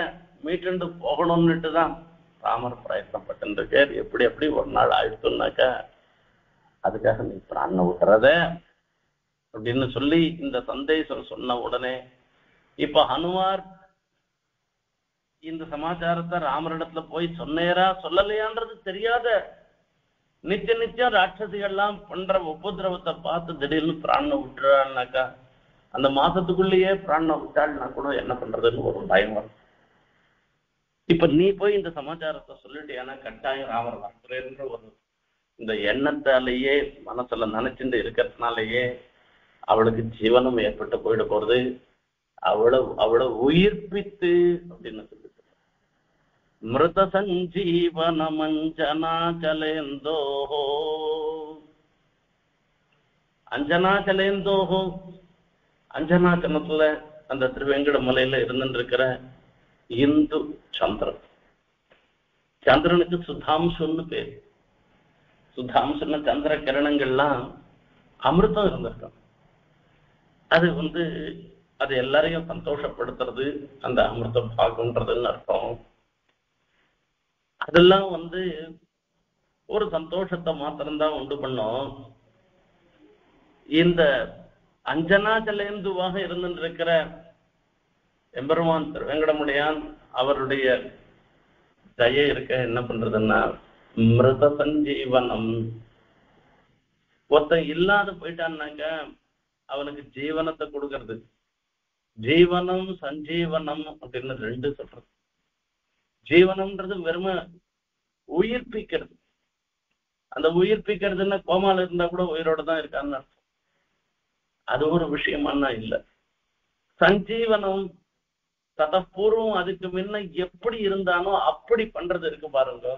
[SPEAKER 1] மீட்டு போகணும்னுட்டு தான் ராமர் பிரயத்தனப்பட்டு. எப்படி ஒரு நாள் ஆயிடுச்சுனாக்கா அதுக்காக நீ பிராண விட்டுறத அப்படின்னு சொல்லி இந்த சந்தேசம் சொன்ன உடனே இப்ப ஹனுமார் இந்த சமாச்சாரத்தை ராமரிடத்துல போய் சொன்னேரா சொல்லலையான்றது தெரியாத நித்தியம் ராட்சசிகள்லாம் பண்ற உபதிரவத்தை பார்த்து திடீர்னு பிராண விட்டுறான்னாக்கா, அந்த மாசத்துக்குள்ளேயே பிராண விட்டாள்னா கூட என்ன பண்றதுன்னு ஒரு பயம் வரும். இப்ப நீ போய் இந்த சமாச்சாரத்தை சொல்லிட்டியானா கட்டாயம் ராமர் வரேன்ற ஒரு இந்த எண்ணத்தாலேயே மனசுல நினைச்சுட்டு இருக்கிறதுனாலேயே அவளுக்கு ஜீவனம் ஏற்பட்டு போயிட போறது. அவ்வளவு உயிர்ப்பித்து அப்படின்னு சொல்லி மிருத சஞ்சீவன மஞ்சனாச்சலேந்தோஹோ அஞ்சனாச்சலேந்தோஹோ. அஞ்சனாச்சலத்துல அந்த திருவேங்கட மலையில இருந்துட்டு இருக்கிற இந்து சந்திரன், சந்திரனுக்கு சுதாம்சுன்னு பேரு. சுதாம்சுன்னு சந்திர கிரணங்கள்லாம் அமிர்தம் இருந்திருக்கும். அது அது எல்லாரையும் சந்தோஷப்படுத்துறது, அந்த அமிர்தம் பாகுன்றதுன்னு அர்த்தம். அதெல்லாம் ஒரு சந்தோஷத்தை மாத்திரம்தான் உண்டு பண்ணும். இந்த அஞ்சனாச்சலேந்துவாக இருந்திருக்கிற எம்பெருமான் திருவேங்கடமுடையான் அவருடைய தயை இருக்க என்ன பண்றதுன்னா மிருத சஞ்சீவனம். ஒருத்தன் இல்லாத போயிட்டான்னாக்க அவனுக்கு ஜீவனத்தை கொடுக்கறது. ஜீவனம் சஞ்சீவனம் அப்படின்னு ரெண்டு சொல்றது. ஜீவனம்ன்றது வெறும உயிர்ப்பிக்கிறது. அந்த உயிர்ப்பிக்கிறதுன்னா கோமால இருந்தா கூட உயிரோட தான் இருக்கான்னு அர்த்தம். அது ஒரு விஷயமானா இல்ல. சஞ்சீவனம் ததப்பூர்வம் அதுக்கு முன்ன எப்படி இருந்தானோ அப்படி பண்றது இருக்கு பாருங்க,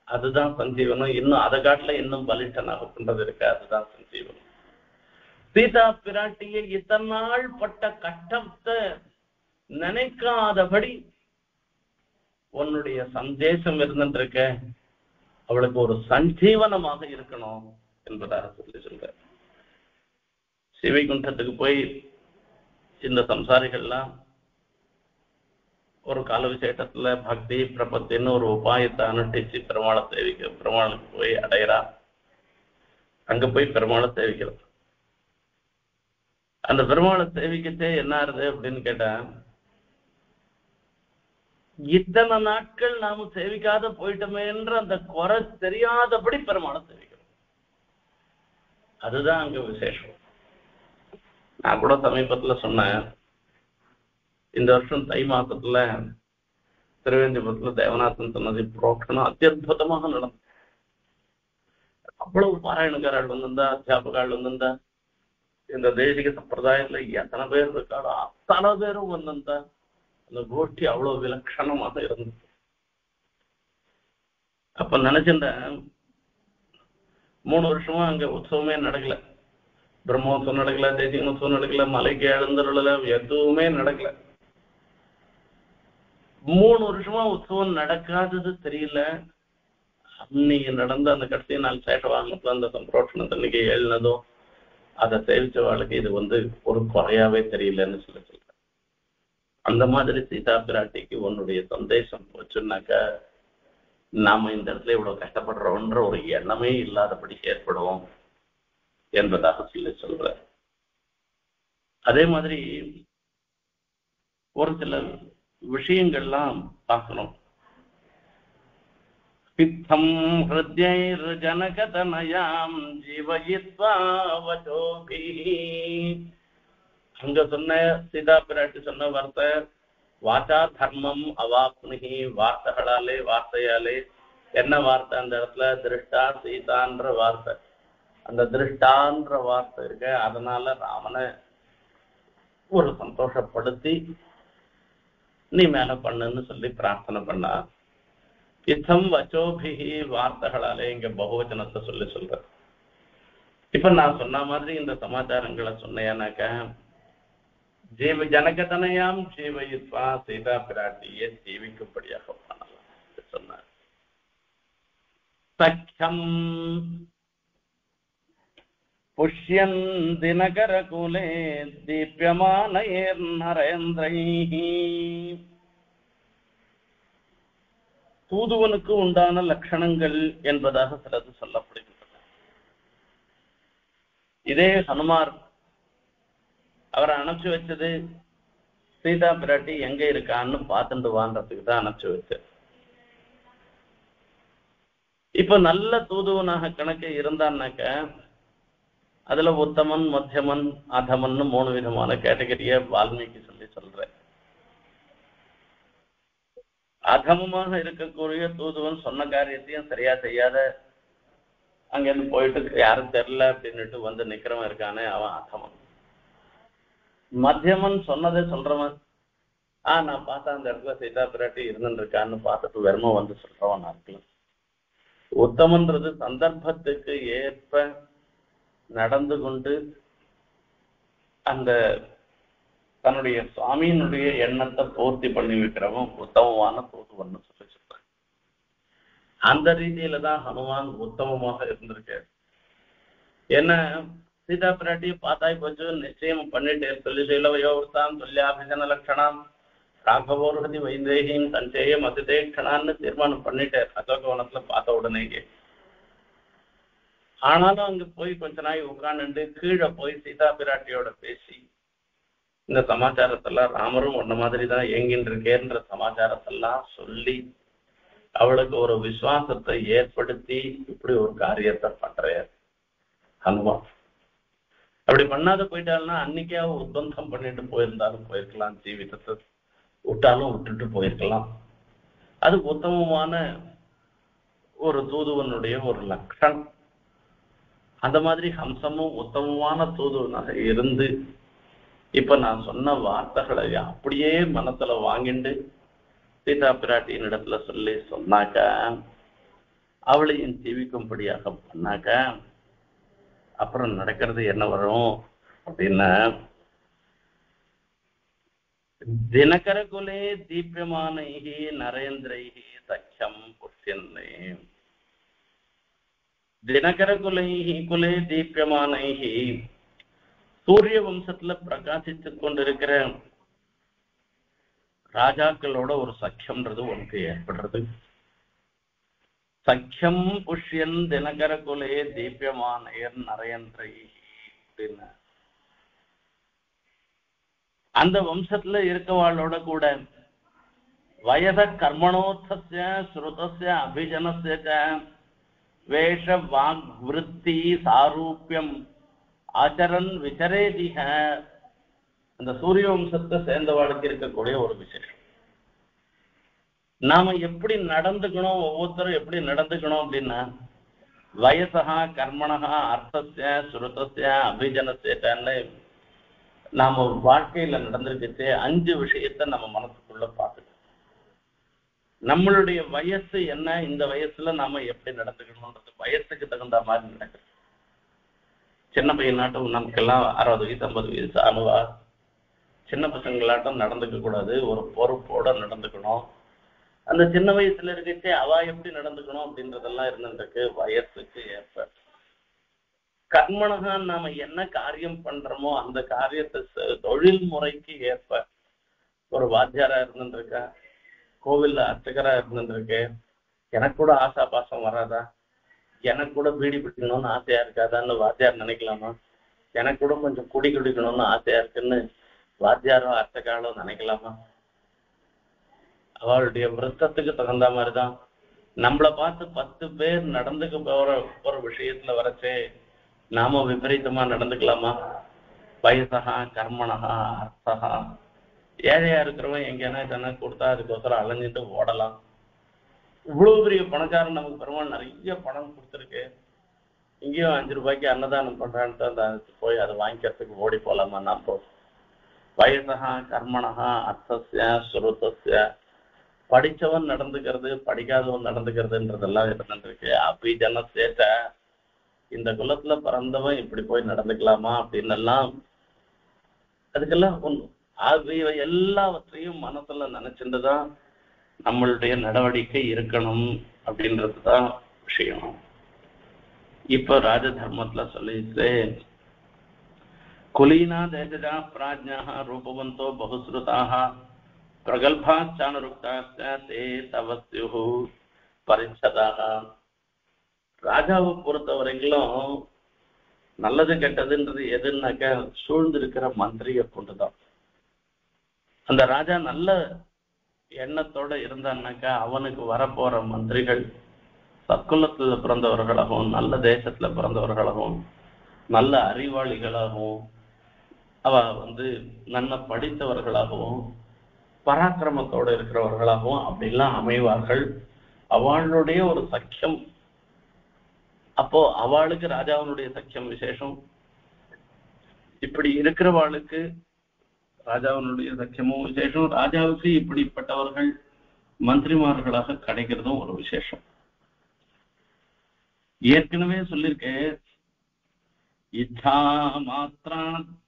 [SPEAKER 1] அதுதான் சஞ்சீவனம். இன்னும் அதை காட்டுல இன்னும் பலிஷ்டனாக பண்றது இருக்கு, அதுதான் சஞ்சீவனம். சீதா பிராட்டியை இத்தனை நாள் பட்ட கஷ்டத்தை நினைக்காதபடி உன்னுடைய சந்தேசம் இருந்துருக்க அவளுக்கு ஒரு சஞ்சீவனமாக இருக்கணும் என்பதாக சொல்லி சொல்ற. சிவைகுண்டத்துக்கு போய் இந்த சம்சாரிகள்லாம் ஒரு கால விசேஷத்துல பக்தி பிரபத்தின்னு ஒரு உபாயத்தை அனுஷ்டிச்சு பெருமாளை சேவிக்க, பெருமாளுக்கு போய் அடையிறா. அங்க போய் பெருமாளை சேவிக்கிறது. அந்த பெருமாளை சேவிக்கச்சே என்ன ஆறுது அப்படின்னு கேட்டா, இத்தனை நாட்கள் நாம சேவிக்காத போயிட்டோமேன்ற அந்த குறை தெரியாதபடி பெருமாளை சேவிக்கிறோம். அதுதான் அங்க விசேஷம். நான் கூட சமீபத்துல சொன்னேன், இந்த வருஷம் தை மாசத்துல திருவேந்திபுரத்துல தேவநாதன் சன்னதி புரோக்ஷனம் அத்தியுதமாக நடந்தது. அவ்வளவு பாராயணக்காரர்கள் வந்திருந்தா, அத்தியாபகால் வந்திருந்தா, இந்த தேசிக சம்பிரதாயத்துல எத்தனை பேர் இருக்காளோ அத்தனை பேரும் வந்திருந்தா. அந்த கோஷ்டி அவ்வளவு விலட்சணமாக இருந்தது. அப்ப நினைச்சிருந்தேன், 3 வருஷமா அங்க உற்சவமே நடக்கல. பிரம்மோத்சவம் நடக்கல, தேசிக உற்சவம் நடக்கல, மலைக்கு எழுந்தருளல, எதுவுமே நடக்கல. 3 வருஷமா உற்சவம் நடக்காதது தெரியல. அன்னைக்கு நடந்த அந்த கடைசி நாள் சேஷவாகனத்துல அந்த சம்பிரோஷணத்தன்னைக்கு எழுனதோ அதை சேவிச்சவாளுக்கு இது ஒரு குறையாவே தெரியலன்னு சொல்றேன். அந்த மாதிரி சீதா பிராட்டிக்கு உன்னுடைய சந்தேசம் போச்சுன்னாக்க நாம இந்த இடத்துல இவ்வளவு கஷ்டப்படுறோம்ன்ற ஒரு எண்ணமே இல்லாதபடி ஏற்படுவோம் என்பதாக சொல்ற. அதே மாதிரி ஒரு சில விஷயங்கள்லாம் பார்க்கணும். பித்தம் ஹிருத்யைர் ஜனகதனயாம் ஜீவயித்வா வசோபி. அங்க சொன்ன சீதா பிராட்டி சொன்ன வார்த்தை வாச்சா தர்மம் அவாப்னுகி. வார்த்தைகளாலே, வார்த்தையாலே. என்ன வார்த்தை அந்த இடத்துல? திருஷ்டா சீதான்ற வார்த்தை. அந்த திருஷ்டான்ற வார்த்தை இருக்க, அதனால ராமனை ஒரு சந்தோஷப்படுத்தி நீ மேல பண்ணுன்னு சொல்லி பிரார்த்தனை பண்ணா. இத்தம் வச்சோபிகி, வார்த்தைகளாலே இங்க பகுவச்சனத்தை சொல்ற. இப்ப நான் சொன்ன மாதிரி இந்த சமாச்சாரங்களை சொன்னேன்னாக்க ஜீவ ஜனகதனையாம் ஜீவயித்வா, சீதா பிராட்டியை ஜீவிக்கும்படியாக பண்ணலாம் சொன்னார். சக்கியம் புஷ்யன் தினகர குலே தீப்யமானயர் நரேந்திரைஹி. தூதுவனுக்கு உண்டான லட்சணங்கள் என்பதாக சிலது சொல்லப்படுகின்றன. இதே ஹனுமார் அவரை அனுப்பிச்சு வச்சது சீதா பிராட்டி எங்க இருக்கான்னு பார்த்துட்டு வான்றதுக்கு தான் அனுப்பிச்சு வச்சு. இப்ப நல்ல தூதுவனாக கணக்கு இருந்தான்னாக்க அதுல உத்தமன், மத்தியமன், அதமன் 3 விதமான கேட்டகரிய வால்மீகி சொல்ற. அதமமாக இருக்கக்கூடிய தூதுவன் சொன்ன காரியத்தையும் சரியா செய்யாத அங்கிருந்து போயிட்டு யாரும் தெரியல அப்படின்னுட்டு நிக்கிறவன் இருக்கானே, அவன் அதமன். மத்தியமன் சொன்னதை சொல்றவன் நான் பார்த்தா அந்த இடத்துல சீதா பிராட்டி இருந்துருக்கான்னு பார்த்துட்டு வெறும வந்து சொல்றவன் நான் இருக்கலாம். உத்தமன்றது சந்தர்ப்பத்துக்கு ஏற்ப நடந்து கொண்டு அந்த தன்னுடைய சுவாமியினுடைய எண்ணத்தை பூர்த்தி பண்ணி வைக்கிறவன் உத்தமமான தூதுவன்னு சொல்லி சொல்றான். அந்த ரீதியில தான் ஹனுமான் உத்தமமாக இருந்திருக்காரு. ஏன்னா சீதா பிராட்டியை பார்த்தாய் போச்சு, நிச்சயம் பண்ணிட்டே சொல்லி சொல்லவையோர்த்தாம் சொல்லியாபிஜன லட்சணம் ராகவோர்ஹதி வைந்தேகியும் சஞ்சயம் அதிதேக்ஷணான்னு தீர்மானம் பண்ணிட்டார் அசோகவனத்துல பார்த்த உடனேயே. ஆனாலும் அங்க போய் கொஞ்ச நாள் உட்காந்துட்டு கீழே போய் சீதா பிராட்டியோட பேசி இந்த சமாச்சாரத்தெல்லாம் ராமரும் ஒன்ன மாதிரிதான் இயங்கின்னு இருக்கேன்ற சமாச்சாரத்தெல்லாம் சொல்லி அவளுக்கு ஒரு விசுவாசத்தை ஏற்படுத்தி இப்படி ஒரு காரியத்தை பண்றார் ஹனுமான். அப்படி பண்ணாத போயிட்டாள்னா அன்னைக்கே அவ உத்பந்தம் பண்ணிட்டு போயிருந்தாலும் போயிருக்கலாம், ஜீவிதத்தை விட்டாலும் விட்டுட்டு போயிருக்கலாம். அது உத்தமமான ஒரு தூதுவனுடைய ஒரு லட்சணம். அந்த மாதிரி ஹம்சமும் உத்தமமான தூதுவனாக இருந்து இப்ப நான் சொன்ன வார்த்தைகளை அப்படியே மனத்துல வாங்கிண்டு சீதா பிராட்டியின் இடத்துல சொல்லி சொன்னாக்க அவளையும் ஜீவிக்கும்படியாக பண்ணாக்க அப்புறம் நடக்கிறது என்ன வரும் அப்படின்னா, தினகர குலே தீபியமானைகி நரேந்திரைகி சக்கியம் புஷ்யன்னே. தினகர குலே தீபியமானைகி சூரிய வம்சத்துல பிரகாசித்து கொண்டிருக்கிற ராஜாக்களோட ஒரு சக்கியம்ன்றது உனக்கு ஏற்படுறது. சக்கியம் புஷ்யன் தினகர குலே தீபியமானையர் நரேந்திரை அப்படின்னு அந்த வம்சத்துல இருக்கவாளோட கூட வயத கர்மணோத்தஸ்ய ஸ்ருதஸ்ய அபிஜனஸ்ய வேஷ வாக் விருத்தி சாரூபியம் ஆச்சரன் விசரேதிக. அந்த சூரிய வம்சத்தை சேர்ந்தவாளுக்கு இருக்கக்கூடிய ஒரு விசேஷம். நாம எப்படி நடந்துக்கணும், ஒவ்வொருத்தரும் எப்படி நடந்துக்கணும் அப்படின்னா, வயசா கர்மணா அர்த்தஸ்ய ஸ்ருதஸ்ய அபிஜனஸ்யன்னு நாம வாழ்க்கையில நடந்திருக்கச்சே 5 விஷயத்த நம்ம மனசுக்குள்ள பார்த்துக்கணும். நம்மளுடைய வயசு என்ன, இந்த வயசுல நாம எப்படி நடந்துக்கணும்ன்றது வயசுக்கு தகுந்த மாதிரி நடக்குது. சின்ன பையனாட்டம் நமக்கெல்லாம் 60 வயசு 50 வயசு அனுவா சின்ன பசங்களாட்டம் நடந்துக்க கூடாது, ஒரு பொறுப்போட நடந்துக்கணும். அந்த சின்ன வயசுல இருக்கச்சே அவ எப்படி நடந்துக்கணும் அப்படின்றதெல்லாம் இருந்துருக்கு வயசுக்கு ஏற்ப. கர்மனகா நாம என்ன காரியம் பண்றோமோ அந்த காரியத்தை தொழில் முறைக்கு ஏற்ப. ஒரு வாத்தியாரா இருந்துருக்கா, கோவில்ல அர்ச்சகரா இருந்துருக்கு, எனக்கு கூட ஆசா பாசம் வராதா, எனக்கு கூட பீடி பிடிக்கணும்னு ஆசையா இருக்காதான்னு வாத்தியார் நினைக்கலாமா, எனக்கு கூட கொஞ்சம் குடி குடிக்கணும்னு ஆசையா இருக்குன்னு வாத்தியாரோ அர்ச்சகாலோ நினைக்கலாமா? அவளுடைய விருத்தத்துக்கு தகுந்த மாதிரிதான் நம்மளை பார்த்து 10 பேர் நடந்துக்க போற விஷயத்துல வரச்சே நாம விபரீதமா நடந்துக்கலாமா? வயசகா கர்மனகா அர்த்தகா. ஏழையா இருக்கிறவன் எங்கன்னா தானே கொடுத்தா அதுக்கோசரம் அலைஞ்சிட்டு ஓடலாம். இவ்வளவு பெரிய பணக்காரன் நமக்கு பெருமாள் நிறைய பணம் கொடுத்துருக்கு, இங்கேயும் 5 ரூபாய்க்கு அன்னதானம் பண்றான்ட்டு அந்த போய் அதை வாங்கிக்கிறதுக்கு ஓடி போலாமா? நான் போ. வயசகா கர்மனகா அர்த்தஸ்ய ஸ்ருதஸ்ய. படிச்சவன் நடந்துக்கிறது படிக்காதவன் நடந்துக்கிறதுன்றதெல்லாம் இருந்துருக்கு. அபிஜன சேட்ட இந்த குலத்துல பிறந்தவன் இப்படி போய் நடந்துக்கலாமா அப்படின்னு எல்லாம் அதுக்கெல்லாம் எல்லாவற்றையும் மனசுல நினைச்சுட்டுதான் நம்மளுடைய நடவடிக்கை இருக்கணும் அப்படின்றதுதான் விஷயம். இப்ப ராஜ தர்மத்துல சொல்லிட்டு குலீனா தேஜா பிராஜ்ஞா ரூபவந்தோ பகுஸ்ருதாக பிரகல்பாச்சானுருக்தாச்ச தே தவஸ்யு பரிச்சதாக. ராஜாவை பொறுத்த வரைக்கும் நல்லது கெட்டதுன்றது எதுன்னாக்க சூழ்ந்திருக்கிற மந்திரியை கொண்டுதான். அந்த ராஜா நல்ல எண்ணத்தோட இருந்தான்னாக்கா அவனுக்கு வரப்போற மந்திரிகள் சத்குலத்துல பிறந்தவர்களாகவும் நல்ல தேசத்துல பிறந்தவர்களாகவும் நல்ல அறிவாளிகளாகவும் அவ நல்ல படித்தவர்களாகவும் பராக்கிரமத்தோடு இருக்கிறவர்களாகவும் அப்படிலாம் அமைவார்கள். அவளுடைய ஒரு சக்கியம். அப்போ அவளுக்கு ராஜாவினுடைய சக்கியம் விசேஷம். இப்படி இருக்கிறவாளுக்கு ராஜாவினுடைய சக்கியமும் விசேஷம், ராஜாவுக்கு இப்படிப்பட்டவர்கள் மந்திரிமார்களாக கிடைக்கிறதும் ஒரு விசேஷம். ஏற்கனவே சொல்லியிருக்கேன், இச்சா மாத்ரா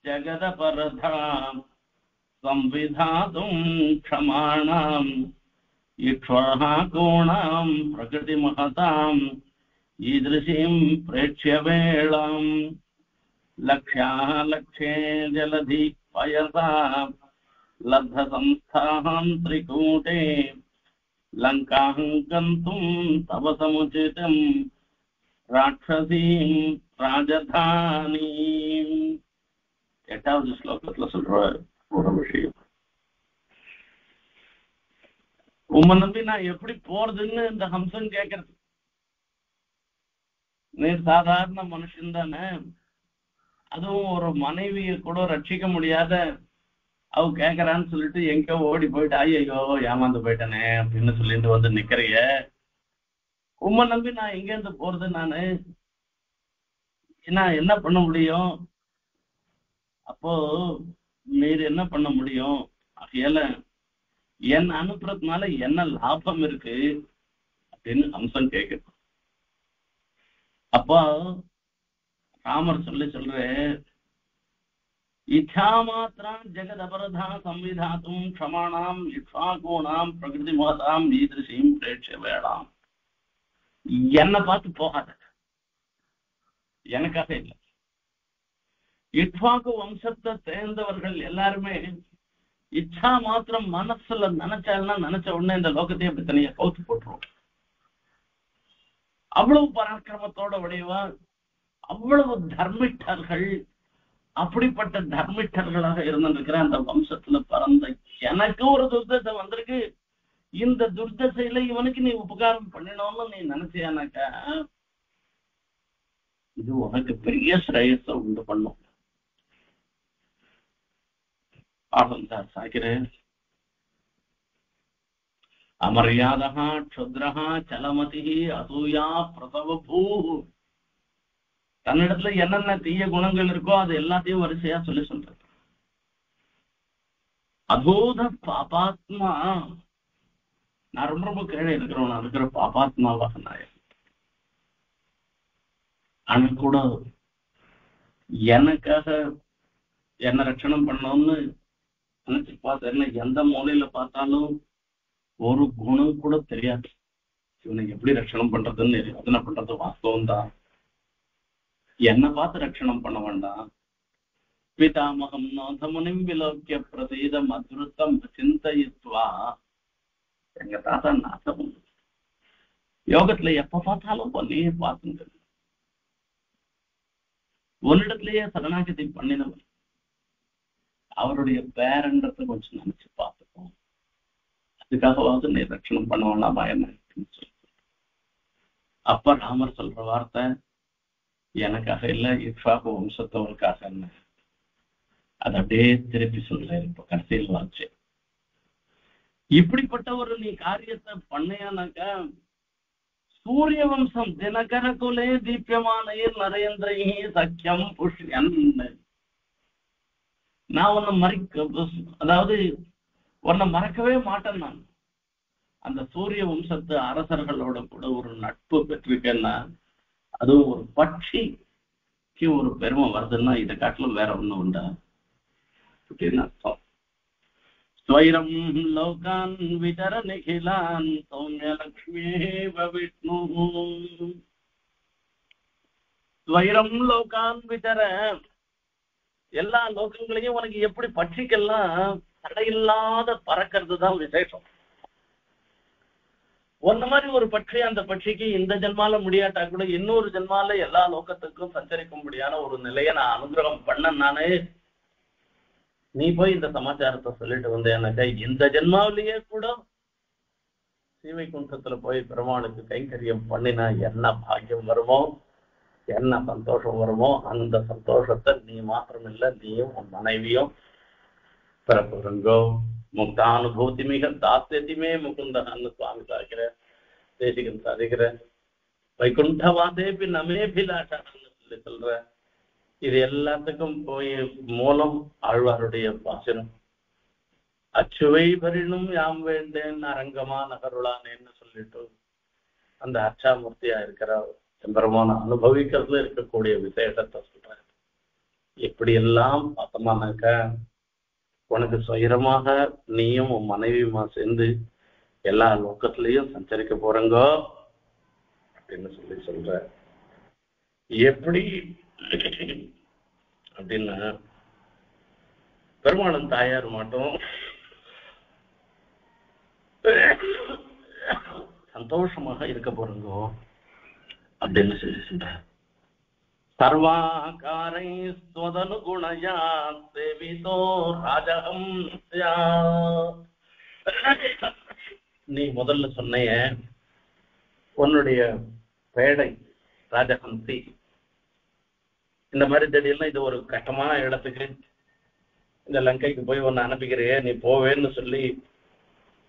[SPEAKER 1] ஜெகத பரதாம் சம்விதாதும் க்ஷமாணாம் இக்ஷ்வாகுணாம் பிரகிருதி மகதாம் ஈதிருஷீம் பிரேக்ஷ்ய வேளாம் லக்ஷ்யா லக்ஷ்யே ஜலதி பயசா லப்த சம்ஸ்தாம் திரிகூட்டே லங்காஹ் கந்தும் தவ சமுச்சிதம் ராட்சசீம் ராஜதானீம். 8வது ஸ்லோகத்துல சொல்ற ஒரு விஷயம். உம்மை நம்பி நான் எப்படி போறதுன்னு இந்த ஹம்சன் கேட்கறது. நீ சாதாரண மனுஷன் தானே, அதுவும் ஒரு மனைவியை கூட ரட்சிக்க முடியாத அவ கேட்கறான்னு சொல்லிட்டு எங்க ஓடி போயிட்டு ஐயோ ஏமாந்து போயிட்டனே அப்படின்னு சொல்லிட்டு வந்து நிக்கிறைய. உம்மை நம்பி நான் எங்க இருந்து போறது? நானு நான் என்ன பண்ண முடியும்? அப்போ நீர் என்ன பண்ண முடியும்? ஆகையால என்ன அனுப்புறதுனால என்ன லாபம் இருக்கு அப்படின்னு அம்சம் கேட்குது. அப்போ ராமர் சொல்ற இச்சா மாத்திரா ஜெகத் அபரதா சம்விதாத்தும் க்ஷமாணாம் இக்ஷ்வாகுணாம் பிரகிருதி மகதாம் ஈதிருஷீம் பிரேட்ச வேளாம். என்னை பார்த்து போகாத, எனக்காக இல்லை. இக்ஷ்வாகு வம்சத்தை சேர்ந்தவர்கள் எல்லாருமே இச்சா மாத்திரம் மனசுல நினைச்சால்னா நினைச்ச உடனே இந்த லோகத்தையே அப்படி தனியா கவுத்து போட்டுருவோம். அவ்வளவு பராக்கிரமத்தோட உடையவா, அவ்வளவு தர்மிட்டர்கள். அப்படிப்பட்ட தர்மிட்டர்களாக இருந்திருக்கிற அந்த வம்சத்துல பிறந்த எனக்கு ஒரு துர்தசை வந்திருக்கு. இந்த துர்தசையில இவனுக்கு நீ உபகாரம் பண்ணணும்னு நீ நினைச்சியானாக்கா இது உனக்கு பெரிய ஸ்ரேயஸை உண்டு பண்ணும். ஆனந்தார் சாக்கிறேன். அமரியாதா க்ஷுத்ரஹா சலமதி அசூயா பிரசவ பூ. தன்னிடத்துல என்னென்ன தீய குணங்கள் இருக்கோ அது எல்லாத்தையும் வரிசையா சொல்லி சொல்றது. அதோத பாபாத்மா, நான் ரொம்ப ரொம்ப கீழே இருக்கிறவன், நான் இருக்கிற பாபாத்மாவாக நான். ஆனா கூட எனக்காக என்ன ரட்சணம் பண்ணோம்னு நினைச்சு பார்த்தேன். எந்த மூலையில பார்த்தாலும் ஒரு குணம் கூட தெரியாது. இவனுக்கு எப்படி ரட்சணம் பண்றதுன்னு யோசனை பண்றது வாஸ்தவம் தான். என்னை பார்த்து ரட்சணம் பண்ண வேண்டாம். பிதாமகம் நோதமுனிம் விலோக்கிய பிரதீதம் அதிருத்தம் சிந்தயித்வா. எங்க தாத்தா நாசம் யோகத்துல எப்ப பார்த்தாலும் பொண்ணையே பார்த்துங்க. ஒன்னிடத்திலேயே சரணாகதி பண்ணினவர், அவருடைய பேரன்றத கொஞ்சம் நினைச்சு பார்த்துப்போம். அதுக்காகவாவது நீ ரட்சணம் பண்ண வேண்டாமா என்ன சொல்லி. அப்ப ராமர் சொல்ற வார்த்தை எனக்காக இல்ல, இக்ஷ்வாகு வம்சத்தவருக்காக என்ன. அது அப்படியே திருப்பி சொல்றேன். இப்ப கடைசியில் வாச்சு இப்படிப்பட்ட ஒரு நீ காரியத்தை பண்ணையானாக்கா சூரிய வம்சம் தினகர குலே தீபியமானீர் நரேந்திரி சக்கியம் புஷ்யன். நான் அதாவது உன்னை மறக்கவே மாட்டேன். நான் அந்த சூரிய வம்சத்து அரசர்களோட கூட ஒரு நட்பு பெற்றிருக்கேன்னா, அதுவும் ஒரு பட்சிக்கு ஒரு பெருமை வருதுன்னா இதை காட்டிலும் வேற ஒண்ணு உண்டா அப்படின்னு அர்த்தம். ஸ்வைரம் லோகான் விதர நிகிலான் சௌமிய லக்ஷ்மி விஷ்ணு. ஸ்வைரம் லோகான் விதர, எல்லா லோகங்களையும் உனக்கு எப்படி பட்சிக்கெல்லாம் தடையில்லாத பறக்கிறது தான் விசேஷம். ஒன்ன மாதிரி ஒரு பட்சி, அந்த பட்சிக்கு இந்த ஜென்மால முடியாட்டா கூட இன்னொரு ஜென்மால எல்லா லோகத்துக்கும் சஞ்சரிக்கும்படியான ஒரு நிலையை நான் அனுகிரகம் பண்ண. நானே நீ போய் இந்த சமாச்சாரத்தை சொல்லிட்டு வந்தேன்னாக்கா இந்த ஜென்மாவிலேயே கூட சீவைகுண்டத்துல போய் பெருமாளுக்கு கைங்கரியம் பண்ணினா என்ன பாக்கியம் வருமோ, என்ன சந்தோஷம் வருமோ, அந்த சந்தோஷத்தை நீ மாத்திரம் இல்ல, நீயும் உன் மனைவியும் பிறப்புங்கோ முக்தானுபூதி மிக தாத்தியமே முகுந்தகான்னு சுவாமி சாதிக்கிற, தேசிகன் சாதிக்கிற. வைகுண்டவாதேபி நமேபிலாஷான்னு சொல்லி சொல்ற. இது எல்லாத்துக்கும் போய் மூலம் ஆழ்வாருடைய பாசனம். அச்சுவை பரிணும் யாம் வேண்டேன் அரங்கமா நகருளானேன்னு சொல்லிட்டு அந்த அச்சாமூர்த்தியா இருக்கிற பெருமான அனுபவிக்கிறதுல இருக்கக்கூடிய விசேஷத்தை சொல்றேன். எப்படி எல்லாம் பார்த்தோம்னாக்க உனக்கு சுயரமாக நீயும் உன் மனைவியுமா சேர்ந்து எல்லா லோக்கத்திலையும் சஞ்சரிக்க போறங்கோ அப்படின்னு சொல்ற. எப்படி அப்படின்னா பெருமாளும் தாயார் மட்டும் சந்தோஷமாக இருக்க போறங்கோ அப்படின்னு சொல்ற. சர்வாகாரை ஸ்வதனுகுணயா சேவிதோ ராஜஹம்ஸ்யா. நீ முதல்ல சொன்னைய உன்னுடைய பேடை ராஜஹம்சி, இந்த மாதிரி திடீர்னு இது ஒரு கஷ்டமான இடத்துக்கு இந்த லங்கைக்கு போய் ஒன்னு அனுப்பிக்கிறிய, நீ போவேன்னு சொல்லி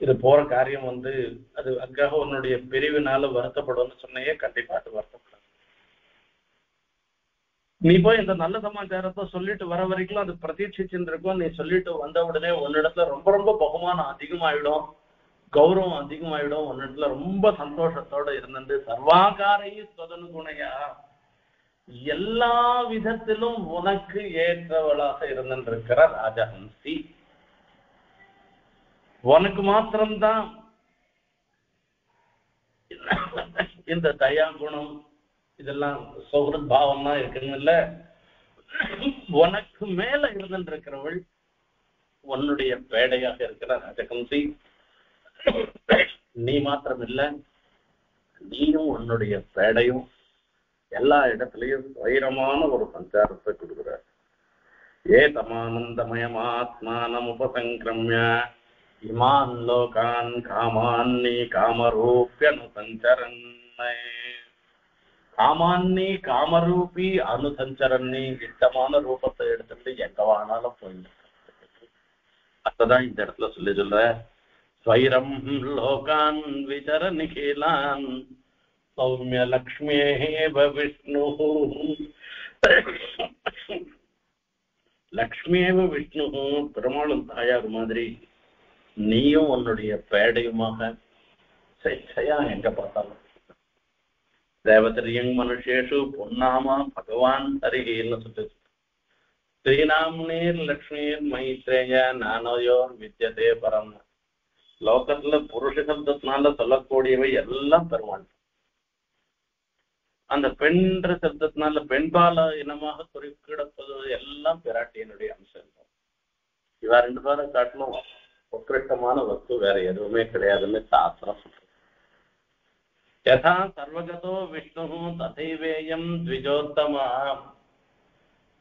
[SPEAKER 1] இது போற காரியம் அது அதுக்காக உன்னுடைய பிரிவினால வருத்தப்படும்னு சொன்னையே. கண்டிப்பா அது வருத்தப்படும். நீ போய் இந்த நல்ல சமாச்சாரத்தை சொல்லிட்டு வர வரைக்கும் அது பிரதீட்சிச்சுட்டு இருக்கும். நீ சொல்லிட்டு வந்த உடனே உன்னிடத்துல ரொம்ப ரொம்ப பகுமானம் அதிகமாயிடும், கௌரவம் அதிகமாயிடும். உன்னிடத்துல ரொம்ப சந்தோஷத்தோட இருந்துட்டு சர்வாகாரையும் சொதனு குணையா எல்லா விதத்திலும் உனக்கு ஏற்றவளாக இருந்திருக்கிற ராஜஹம்சி, உனக்கு மாத்திரம்தான் இந்த தயா குணம் இதெல்லாம் சௌஹൃத் பாவம்னா இருக்குங்கல்ல. உனக்கு மேல இருந்திருக்கிறவள் உன்னுடைய பேடையாக இருக்கிற ராஜஹம்சி. நீ மாத்திரம் இல்ல, நீயும் உன்னுடைய பேடையும் எல்லா இடத்துலயும் வைரமான ஒரு சஞ்சாரத்தை கொடுக்குற. ஏதமானந்தமயமாத்மானம் உபசங்கிரமிய இமான் லோகான் காமான்னி காமரூப்யனு சஞ்சரன்னே. காமான்னி காமரூபி அனுசஞ்சரன்னி, இஷ்டமான ரூபத்தை எடுத்துட்டு எங்க வானாலும் போயிட்டு. அதுதான் இந்த இடத்துல சொல்ற. ஸ்வைரம் லோகான் விசர நிகிலான் சௌமிய லக்ஷ்மியேவ விஷ்ணு. லக்ஷ்மியேவ விஷ்ணு, பெருமாளும் தாயார் மாதிரி நீயும் உன்னுடைய பேடையுமாக சேச்சையா எங்க பார்த்தாலும். தேவதரியங் மனுஷேஷு பொன்னாமா பகவான் ஹரின்னு சொல்லு. ஸ்ரீநாம் நீர் லக்ஷ்மீர் மைத்ரேய நானோயோர் வித்யதே பரம். லோகத்துல புருஷ சப்தத்தினால சொல்லக்கூடியவை எல்லாம் பெருமாள். அந்த பெண்ற சப்தத்தினால பெண்பால இனமாக குறிப்பிடப்பது எல்லாம் பிராட்டியனுடைய அம்சம். இவா ரெண்டு பேரும் காட்டிலும் உத்கிருஷ்டமான வஸ்து வேற எதுவுமே கிடையாதுன்னு சாஸ்திரம் சொல்றது. யதா சர்வகதோ விஷ்ணு ததைவேயம் த்விஜோத்தமா.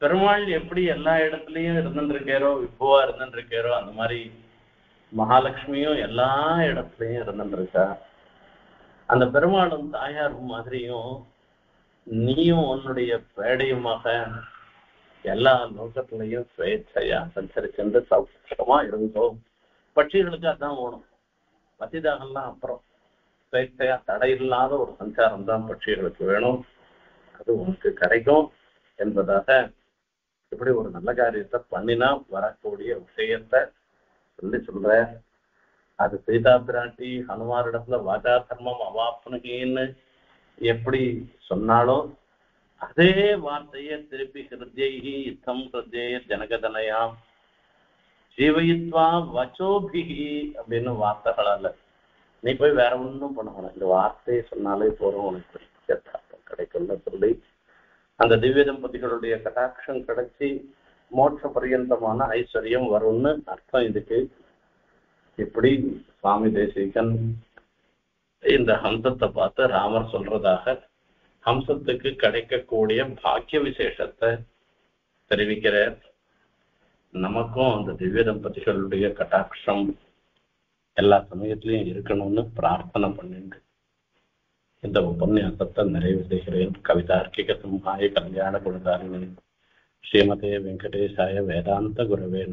[SPEAKER 1] பெருமாள் எப்படி எல்லா இடத்துலயும் இருந்துருக்காரோ, விபுவா இருந்துருக்காரோ, அந்த மாதிரி மகாலட்சுமியும் எல்லா இடத்துலயும் இருந்துருக்கா. அந்த பெருமாளும் தாயார் மாதிரியும் நீயும் உன்னுடைய பேடையுமாக எல்லா லோகத்திலையும் சுவேச்சையா சஞ்சரிச்சென்று சௌகமா இருந்தோம். பட்சிகளுக்கு அதான் ஓணும், பத்திதாகலாம் அப்புறம். சுவேச்சையா தடையில்லாத ஒரு சஞ்சாரம் தான் பட்சிகளுக்கு வேணும், அது உனக்கு கிடைக்கும் என்பதாக இப்படி ஒரு நல்ல காரியத்தை பண்ணினா வரக்கூடிய விஷயத்தை சொல்ற. அது சீதா பிராட்டி ஹனுமாரிடத்துல வாஜா தர்மம் அவாப்னுகின்னு எப்படி சொன்னாலோ அதே வார்த்தையை திருப்பி ஹிருத்யைஹி யுத்தம் ஹிருத்யேய ஜனகதனயாம் ஜீவயித்வா வச்சோபிஹி அப்படின்னு வார்த்தைகளால நீ போய் வேற ஒன்றும் பண்ணணும், இந்த வார்த்தையை சொன்னாலே போறோம் உனக்கு கிடைக்கும்னு சொல்லி அந்த திவ்ய தம்பதிகளுடைய கடாட்சம் கிடைச்சி மோட்ச பரியந்தமான ஐஸ்வர்யம் வரும்னு அர்த்தம் இதுக்கு. இப்படி சுவாமி தேசிகன் இந்த ஹம்சத்தை பார்த்து ராமர் சொல்றதாக ஹம்சத்துக்கு கிடைக்கக்கூடிய பாக்கிய விசேஷத்தை தெரிவிக்கிறார். நமக்கும் அந்த திவ்ய தம்பதிகளுடைய கடாட்சம் எல்லா சமயத்திலையும் இருக்கணும்னு பிரார்த்தனை பண்ணிட்டு இந்த உபன்யாசத்தை நிறைவு செய்கிறேன். கவிதார்க்கிக சிம்ஹாய கல்யாண குணதாரிணி ஸ்ரீமதே வெங்கடேசாய வேதாந்த குரவே